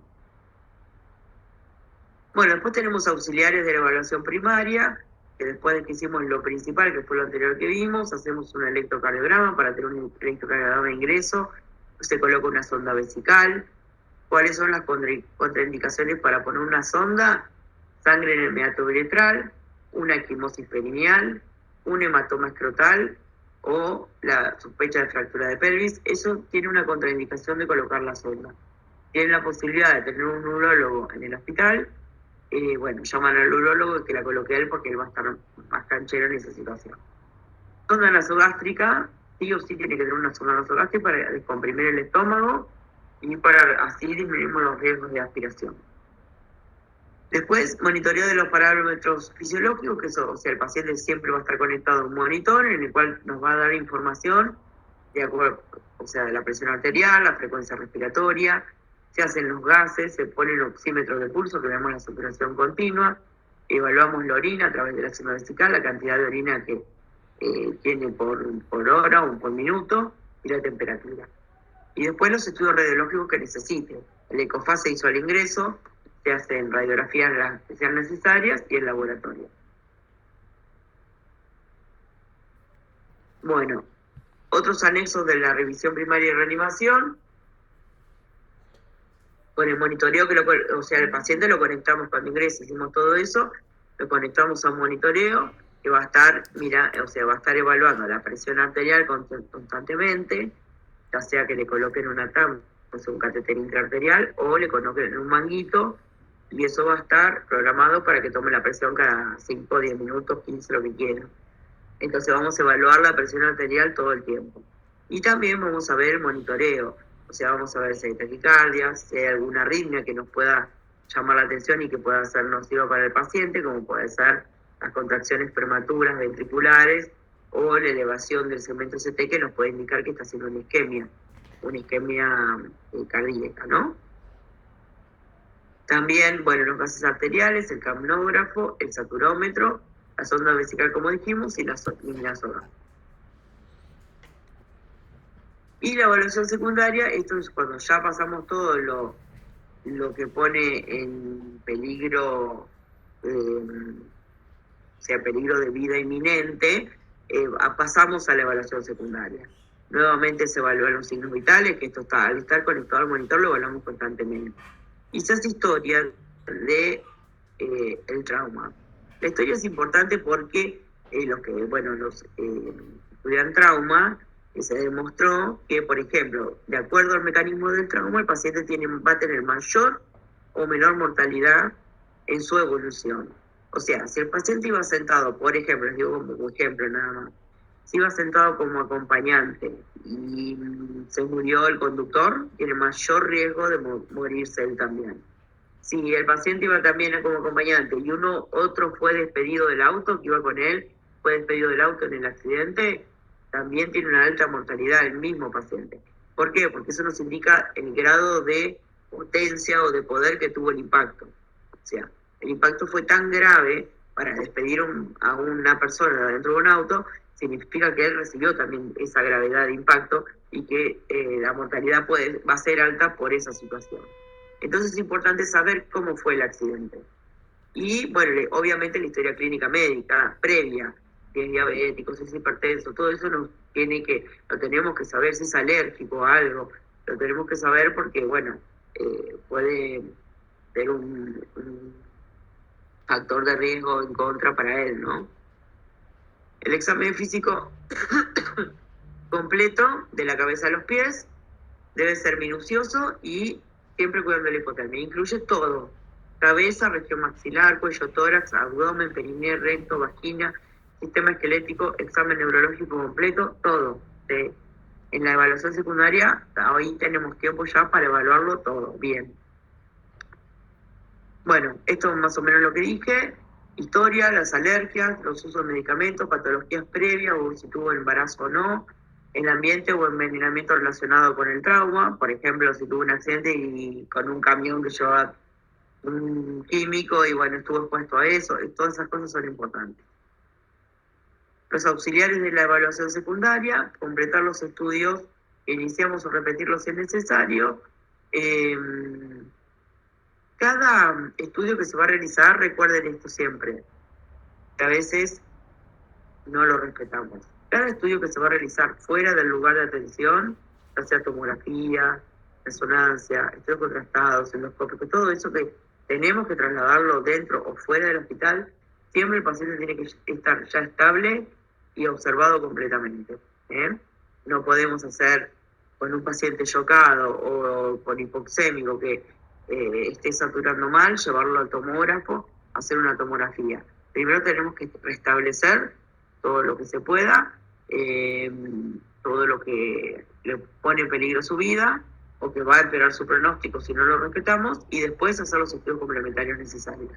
Bueno, después tenemos auxiliares de la evaluación primaria, que después de que hicimos lo principal, que fue lo anterior que vimos, hacemos un electrocardiograma. Para tener un electrocardiograma de ingreso, se coloca una sonda vesical. ¿Cuáles son las contraindicaciones para poner una sonda? Sangre en el meato uretral, una equimosis perineal, un hematoma escrotal o la sospecha de fractura de pelvis. Eso tiene una contraindicación de colocar la sonda. Tienen la posibilidad de tener un urólogo en el hospital. Llaman al urólogo que la coloque él, porque él va a estar más canchero en esa situación. Sonda nasogástrica, sí o sí tiene que tener una sonda nasogástrica para descomprimir el estómago y para así disminuir los riesgos de aspiración. Después, monitoreo de los parámetros fisiológicos, que eso, o sea, el paciente siempre va a estar conectado a un monitor en el cual nos va a dar información de acuerdo, o sea, de la presión arterial, la frecuencia respiratoria, se hacen los gases, se ponen oxímetros de pulso, que vemos la saturación continua, evaluamos la orina a través de la sonda vesical, la cantidad de orina que tiene por hora o por minuto, y la temperatura. Y después los estudios radiológicos que necesiten. El ecofaz se hizo al ingreso, se hacen radiografías las que sean necesarias y el laboratorio. Bueno, otros anexos de la revisión primaria y reanimación. Con el monitoreo, el paciente lo conectamos cuando ingresa, hicimos todo eso, lo conectamos a un monitoreo que va a estar, va a estar evaluando la presión arterial constantemente, ya sea que le coloquen una TAM, un catéter intraarterial, o le coloquen un manguito, y eso va a estar programado para que tome la presión cada 5, 10 minutos, 15, lo que quiera. Entonces vamos a evaluar la presión arterial todo el tiempo. Y también vamos a ver el monitoreo, o sea, vamos a ver si hay taquicardia, si hay alguna arritmia que nos pueda llamar la atención y que pueda ser nociva para el paciente, como puede ser las contracciones prematuras ventriculares o la elevación del segmento CT, que nos puede indicar que está haciendo una isquemia cardíaca, ¿no? También, los gases arteriales, el capnógrafo, el saturómetro, la sonda vesical, como dijimos, y la soga. Y la evaluación secundaria, esto es cuando ya pasamos todo lo que pone en peligro, peligro de vida inminente, pasamos a la evaluación secundaria. Nuevamente se evalúan los signos vitales, que esto está, al estar conectado al monitor, lo evaluamos constantemente. Y se hace historia de el trauma. La historia es importante porque los que estudian trauma, se demostró que, por ejemplo, de acuerdo al mecanismo del trauma, el paciente va a tener mayor o menor mortalidad en su evolución. O sea, si el paciente iba sentado, por ejemplo, les digo como ejemplo nada más, si iba sentado como acompañante y se murió el conductor, tiene mayor riesgo de morirse él también. Si el paciente iba también como acompañante y otro fue despedido del auto, que iba con él, fue despedido del auto en el accidente, también tiene una alta mortalidad el mismo paciente. ¿Por qué? Porque eso nos indica el grado de potencia o de poder que tuvo el impacto. O sea, el impacto fue tan grave para despedir a una persona dentro de un auto, significa que él recibió también esa gravedad de impacto y que la mortalidad va a ser alta por esa situación. Entonces es importante saber cómo fue el accidente. Y, bueno, obviamente la historia clínica médica previa, si es diabético, si es hipertenso, todo eso lo tenemos que saber, si es alérgico a algo, lo tenemos que saber porque, bueno, puede ser un factor de riesgo en contra para él, ¿no? El examen físico completo de la cabeza a los pies debe ser minucioso y siempre cuidando la hipotermia. Incluye todo: cabeza, región maxilar, cuello, tórax, abdomen, periné, recto, vagina, sistema esquelético, examen neurológico completo, todo. En la evaluación secundaria, hoy tenemos tiempo ya para evaluarlo todo bien. Bueno, esto es más o menos lo que dije. Historia, las alergias, los usos de medicamentos, patologías previas, o si tuvo embarazo o no, el ambiente o envenenamiento relacionado con el trauma, por ejemplo, si tuvo un accidente y con un camión que llevaba un químico y, bueno, estuvo expuesto a eso, todas esas cosas son importantes. Los auxiliares de la evaluación secundaria: completar los estudios que iniciamos o repetirlos si es necesario. Cada estudio que se va a realizar, recuerden esto siempre, que a veces no lo respetamos. Cada estudio que se va a realizar fuera del lugar de atención, ya sea tomografía, resonancia, estudios contrastados, endoscópicos, todo eso que tenemos que trasladarlo dentro o fuera del hospital, siempre el paciente tiene que estar ya estable y observado completamente. No podemos hacer con un paciente chocado o con hipoxémico que esté saturando mal, llevarlo al tomógrafo, hacer una tomografía. Primero tenemos que restablecer todo lo que se pueda, todo lo que le pone en peligro su vida o que va a empeorar su pronóstico si no lo respetamos, y después hacer los estudios complementarios necesarios.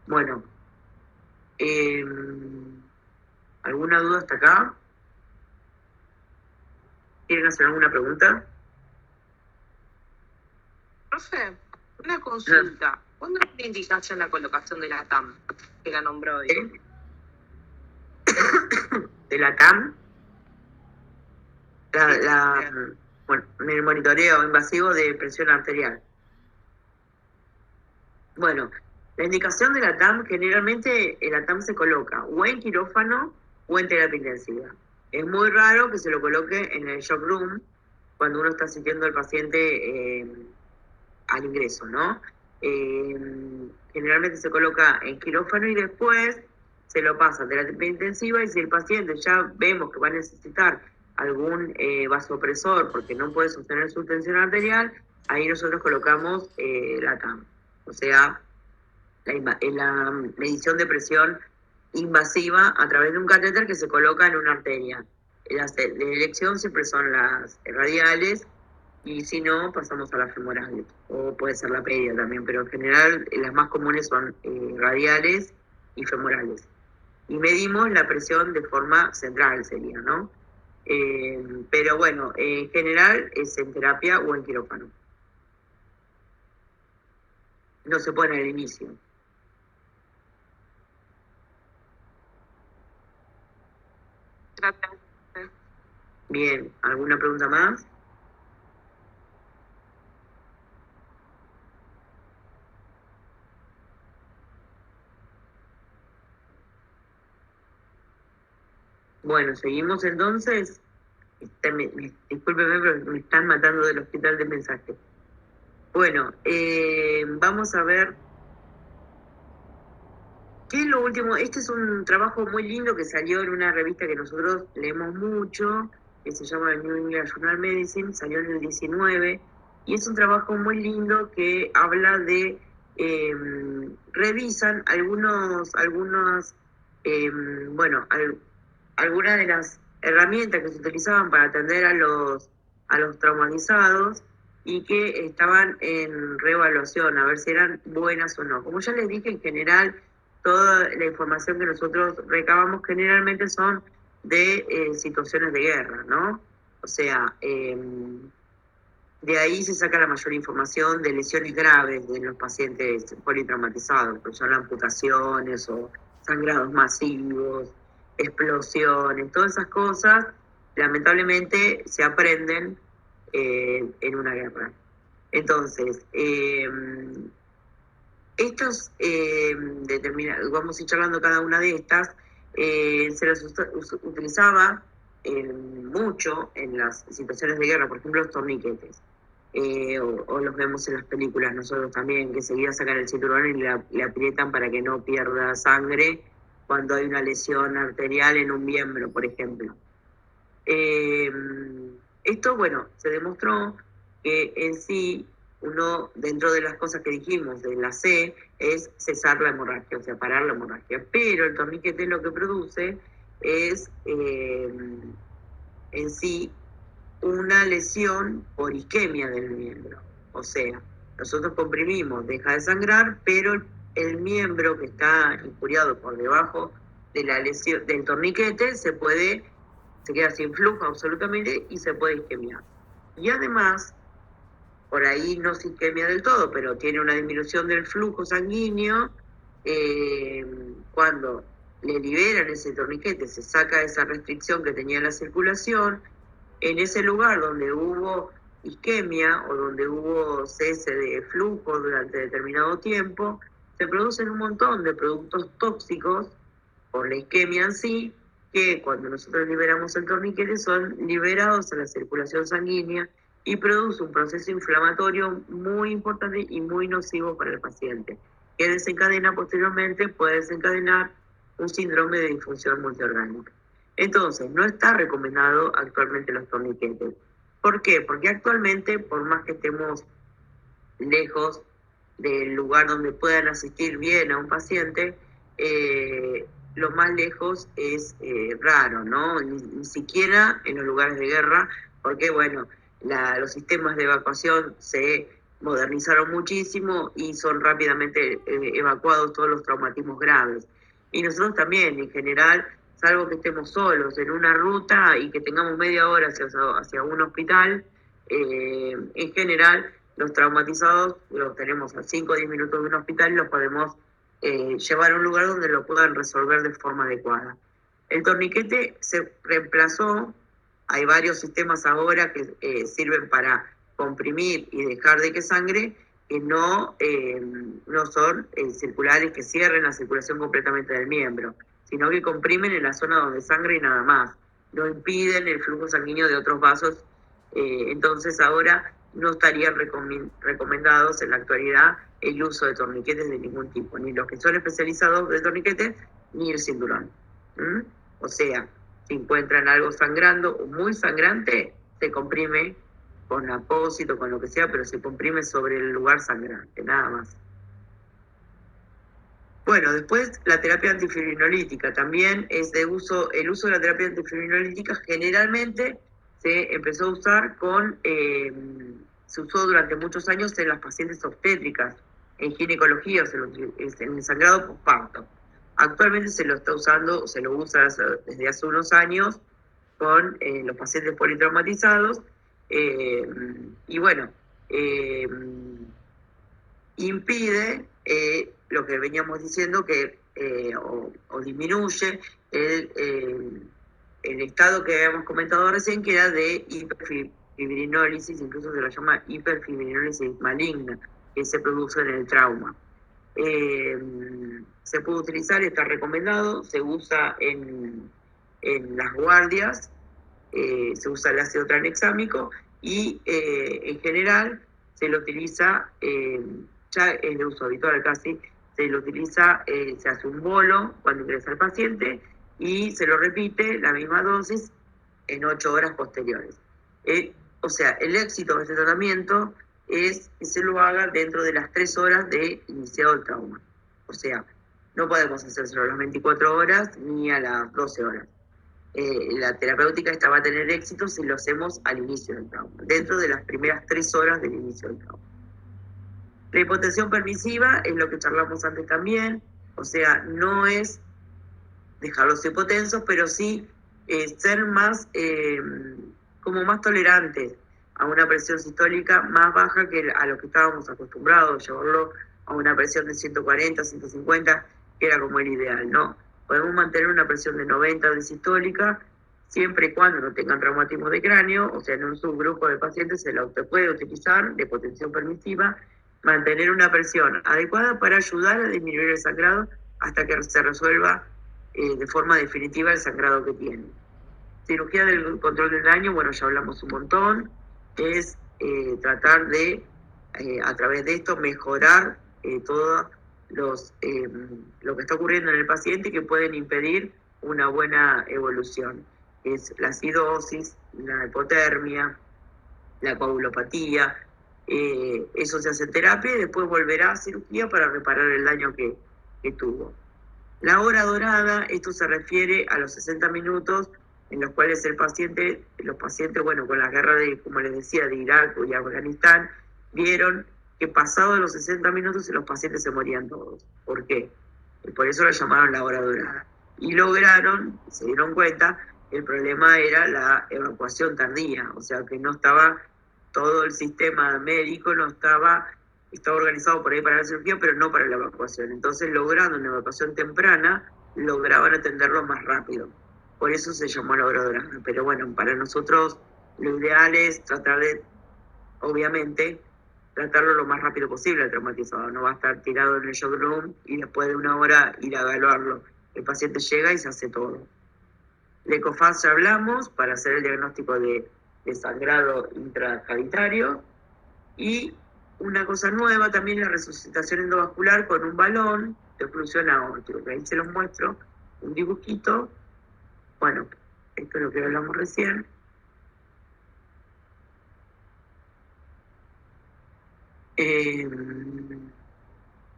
Bueno, ¿alguna duda hasta acá? ¿Quieren hacer alguna pregunta? Profe, una consulta. ¿Cuándo es la indicación la colocación de la TAM? Que la nombró hoy. ¿De la TAM? Bueno, el monitoreo invasivo de presión arterial. Bueno, la indicación de la TAM, generalmente la TAM se coloca o en quirófano o en terapia intensiva. Es muy raro que se lo coloque en el shock room cuando uno está asistiendo al paciente al ingreso, ¿no? Generalmente se coloca en quirófano y después se lo pasa a terapia intensiva, y si el paciente ya vemos que va a necesitar algún vasopresor porque no puede sostener su tensión arterial, ahí nosotros colocamos la TAM, o sea, la medición de presión invasiva a través de un catéter que se coloca en una arteria. Las de elección siempre son las radiales, y si no, pasamos a las femorales, o puede ser la pedia también, pero en general las más comunes son radiales y femorales. Y medimos la presión de forma central, sería, ¿no? Pero bueno, en general es en terapia o en quirófano. No se pone al inicio. Gracias. Bien, ¿alguna pregunta más? Bueno, seguimos entonces. Discúlpeme, pero me están matando del hospital de mensaje. Bueno, vamos a ver qué es lo último. Este es un trabajo muy lindo que salió en una revista que nosotros leemos mucho, que se llama New England Journal Medicine, salió en el 19, y es un trabajo muy lindo que habla de, revisan algunas de las herramientas que se utilizaban para atender a los traumatizados y que estaban en reevaluación, a ver si eran buenas o no. Como ya les dije, en general, toda la información que nosotros recabamos generalmente son de situaciones de guerra, ¿no? O sea, de ahí se saca la mayor información de lesiones graves de los pacientes politraumatizados, que son amputaciones o sangrados masivos, explosiones, todas esas cosas lamentablemente se aprenden en una guerra. Entonces, estos vamos a ir charlando cada una de estas, se las utilizaba mucho en las situaciones de guerra, por ejemplo, los torniquetes. O los vemos en las películas nosotros también, que seguida sacan el cinturón y le aprietan para que no pierda sangre cuando hay una lesión arterial en un miembro, por ejemplo. Esto, bueno, se demostró que en sí, uno, dentro de las cosas que dijimos de la C, es cesar la hemorragia, o sea, parar la hemorragia. Pero el torniquete lo que produce es, en sí, una lesión por isquemia del miembro. O sea, nosotros comprimimos, deja de sangrar, pero el miembro que está injuriado por debajo de la lesión del torniquete se queda sin flujo absolutamente y se puede isquemiar. Y además, por ahí no se isquemia del todo, pero tiene una disminución del flujo sanguíneo. Cuando le liberan ese torniquete, se saca esa restricción que tenía en la circulación. En ese lugar donde hubo isquemia o donde hubo cese de flujo durante determinado tiempo, se producen un montón de productos tóxicos por la isquemia en sí, que cuando nosotros liberamos el torniquete son liberados a la circulación sanguínea y produce un proceso inflamatorio muy importante y muy nocivo para el paciente, que desencadena posteriormente, puede desencadenar un síndrome de disfunción multiorgánica. Entonces, no está recomendado actualmente los torniquetes. ¿Por qué? Porque actualmente, por más que estemos lejos del lugar donde puedan asistir bien a un paciente, lo más lejos es raro, ¿no? Ni siquiera en los lugares de guerra, porque, bueno, los sistemas de evacuación se modernizaron muchísimo y son rápidamente evacuados todos los traumatismos graves. Y nosotros también, en general, salvo que estemos solos en una ruta y que tengamos media hora hacia un hospital, en general los traumatizados los tenemos a 5 o 10 minutos de un hospital y los podemos llevar a un lugar donde lo puedan resolver de forma adecuada. El torniquete se reemplazó, hay varios sistemas ahora que sirven para comprimir y dejar de que sangre, que no son circulares que cierren la circulación completamente del miembro, sino que comprimen en la zona donde sangra y nada más. No impiden el flujo sanguíneo de otros vasos. Entonces ahora no estarían recomendados en la actualidad el uso de torniquetes de ningún tipo, ni los que son especializados de torniquetes, ni el cinturón. O sea, si encuentran algo sangrando o muy sangrante, se comprime con apósito, con lo que sea, pero se comprime sobre el lugar sangrante, nada más. Bueno, después la terapia antifibrinolítica también es de uso. El uso de la terapia antifibrinolítica generalmente se empezó a usar se usó durante muchos años en las pacientes obstétricas, en ginecología, en el sangrado postparto. Actualmente se lo está usando, se lo usa desde hace unos años con los pacientes politraumatizados, y bueno, impide lo que veníamos diciendo, que o disminuye el estado que habíamos comentado recién, que era de hiperfibrinólisis, incluso se lo llama hiperfibrinólisis maligna, que se produce en el trauma. Se puede utilizar, está recomendado, se usa en las guardias, se usa el ácido tranexámico y en general se lo utiliza, ya es de uso habitual casi, se lo utiliza, se hace un bolo cuando ingresa el paciente y se lo repite la misma dosis en 8 horas posteriores. O sea, el éxito de este tratamiento es que se lo haga dentro de las 3 horas de iniciado el trauma. O sea, no podemos hacérselo a las 24 horas ni a las 12 horas. La terapéutica esta va a tener éxito si lo hacemos al inicio del trauma, dentro de las primeras 3 horas del inicio del trauma. La hipotensión permisiva es lo que charlamos antes también, o sea, no es dejarlos hipotensos, pero sí ser más, como más tolerantes a una presión sistólica más baja que a lo que estábamos acostumbrados, llevarlo a una presión de 140, 150, que era como el ideal, ¿no? Podemos mantener una presión de 90 de sistólica siempre y cuando no tengan traumatismo de cráneo, o sea, en un subgrupo de pacientes se puede utilizar de potención permisiva, mantener una presión adecuada para ayudar a disminuir el sangrado hasta que se resuelva de forma definitiva el sangrado que tiene. Cirugía del control del daño, bueno, ya hablamos un montón, es tratar de, a través de esto, mejorar todo lo que está ocurriendo en el paciente que pueden impedir una buena evolución. Es la acidosis, la hipotermia, la coagulopatía, eso se hace en terapia y después volverá a cirugía para reparar el daño que tuvo. La hora dorada, esto se refiere a los 60 minutos en los cuales los pacientes, bueno, con la guerra de, como les decía, de Irak y Afganistán, vieron que pasados los 60 minutos los pacientes se morían todos. ¿Por qué? Y por eso la llamaron la hora dorada. Y se dieron cuenta, el problema era la evacuación tardía, o sea que no estaba, todo el sistema médico estaba organizado por ahí para la cirugía, pero no para la evacuación. Entonces, logrando una evacuación temprana, lograban atenderlo más rápido. Por eso se llamó la hora dorada. Pero bueno, para nosotros lo ideal es tratar de, obviamente, tratarlo lo más rápido posible al traumatizado. No va a estar tirado en el shock room y después de una hora ir a evaluarlo. El paciente llega y se hace todo. De ECOFAST ya hablamos para hacer el diagnóstico de sangrado intracavitario. Y una cosa nueva también es la resucitación endovascular con un balón de oclusión aórtica. Ahí se los muestro, un dibujito. Bueno, esto es lo que hablamos recién.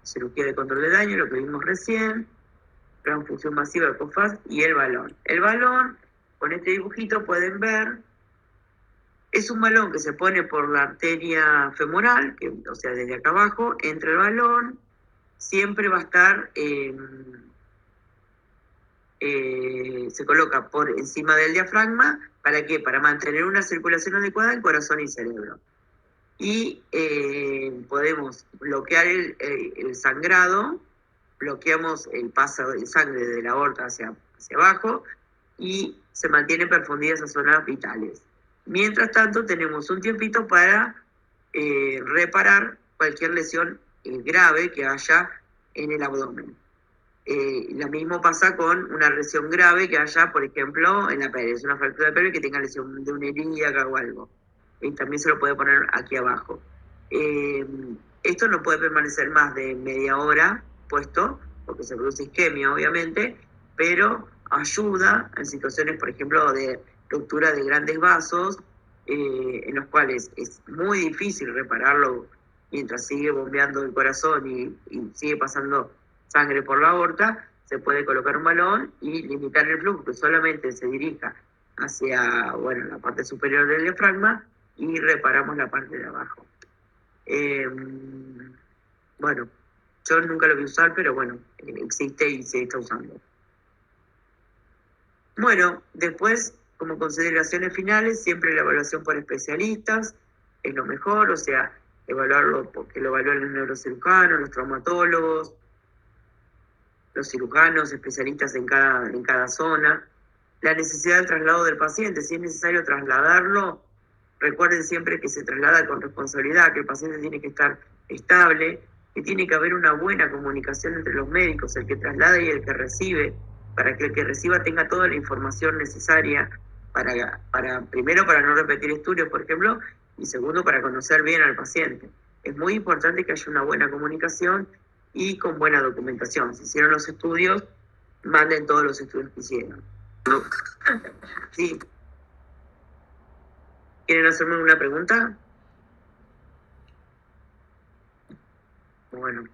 Cirugía de control de daño, lo que vimos recién. Transfusión masiva de ECOFAST y el balón. El balón, con este dibujito pueden ver, es un balón que se pone por la arteria femoral, o sea, desde acá abajo, entre el balón, siempre va a estar, se coloca por encima del diafragma, ¿para qué? Para mantener una circulación adecuada en corazón y cerebro. Y podemos bloquear el sangrado, bloqueamos el paso de sangre de la aorta hacia abajo y se mantiene perfundida esas zonas vitales. Mientras tanto, tenemos un tiempito para reparar cualquier lesión grave que haya en el abdomen. Lo mismo pasa con una lesión grave que haya, por ejemplo, en la pelvis, una fractura de pelvis que tenga lesión de una ilíaca o algo. Y también se lo puede poner aquí abajo. Esto no puede permanecer más de media hora puesto, porque se produce isquemia, obviamente, pero ayuda en situaciones, por ejemplo, de ruptura de grandes vasos, en los cuales es muy difícil repararlo mientras sigue bombeando el corazón y sigue pasando sangre por la aorta. Se puede colocar un balón y limitar el flujo, que solamente se dirija hacia, bueno, la parte superior del diafragma y reparamos la parte de abajo. Bueno, yo nunca lo voy a usar, pero bueno, existe y se está usando. Bueno, después, como consideraciones finales, siempre la evaluación por especialistas es lo mejor, o sea, evaluarlo porque lo evalúan los neurocirujanos, los traumatólogos, los cirujanos, especialistas en cada zona. La necesidad del traslado del paciente, si es necesario trasladarlo, recuerden siempre que se traslada con responsabilidad, que el paciente tiene que estar estable, que tiene que haber una buena comunicación entre los médicos, el que traslada y el que recibe, para que el que reciba tenga toda la información necesaria primero para no repetir estudios, por ejemplo, y segundo para conocer bien al paciente. Es muy importante que haya una buena comunicación y con buena documentación. Si hicieron los estudios, manden todos los estudios que hicieron. Sí. ¿Quieren hacerme una pregunta? Bueno.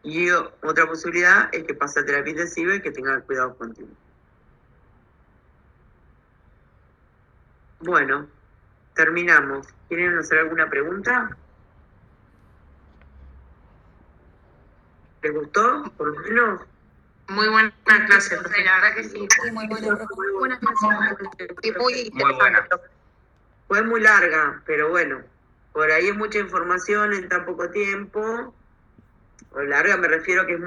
Y otra posibilidad es que pase a terapia intensiva y que tenga cuidados continuos. Bueno, terminamos. ¿Quieren hacer alguna pregunta? ¿Les gustó? Por lo menos. Muy buena clase, profe, la verdad que sí. Sí, muy buena, profe. Buena clase. Y muy buena. Fue muy larga, pero bueno, por ahí es mucha información en tan poco tiempo. O larga me refiero a que es muy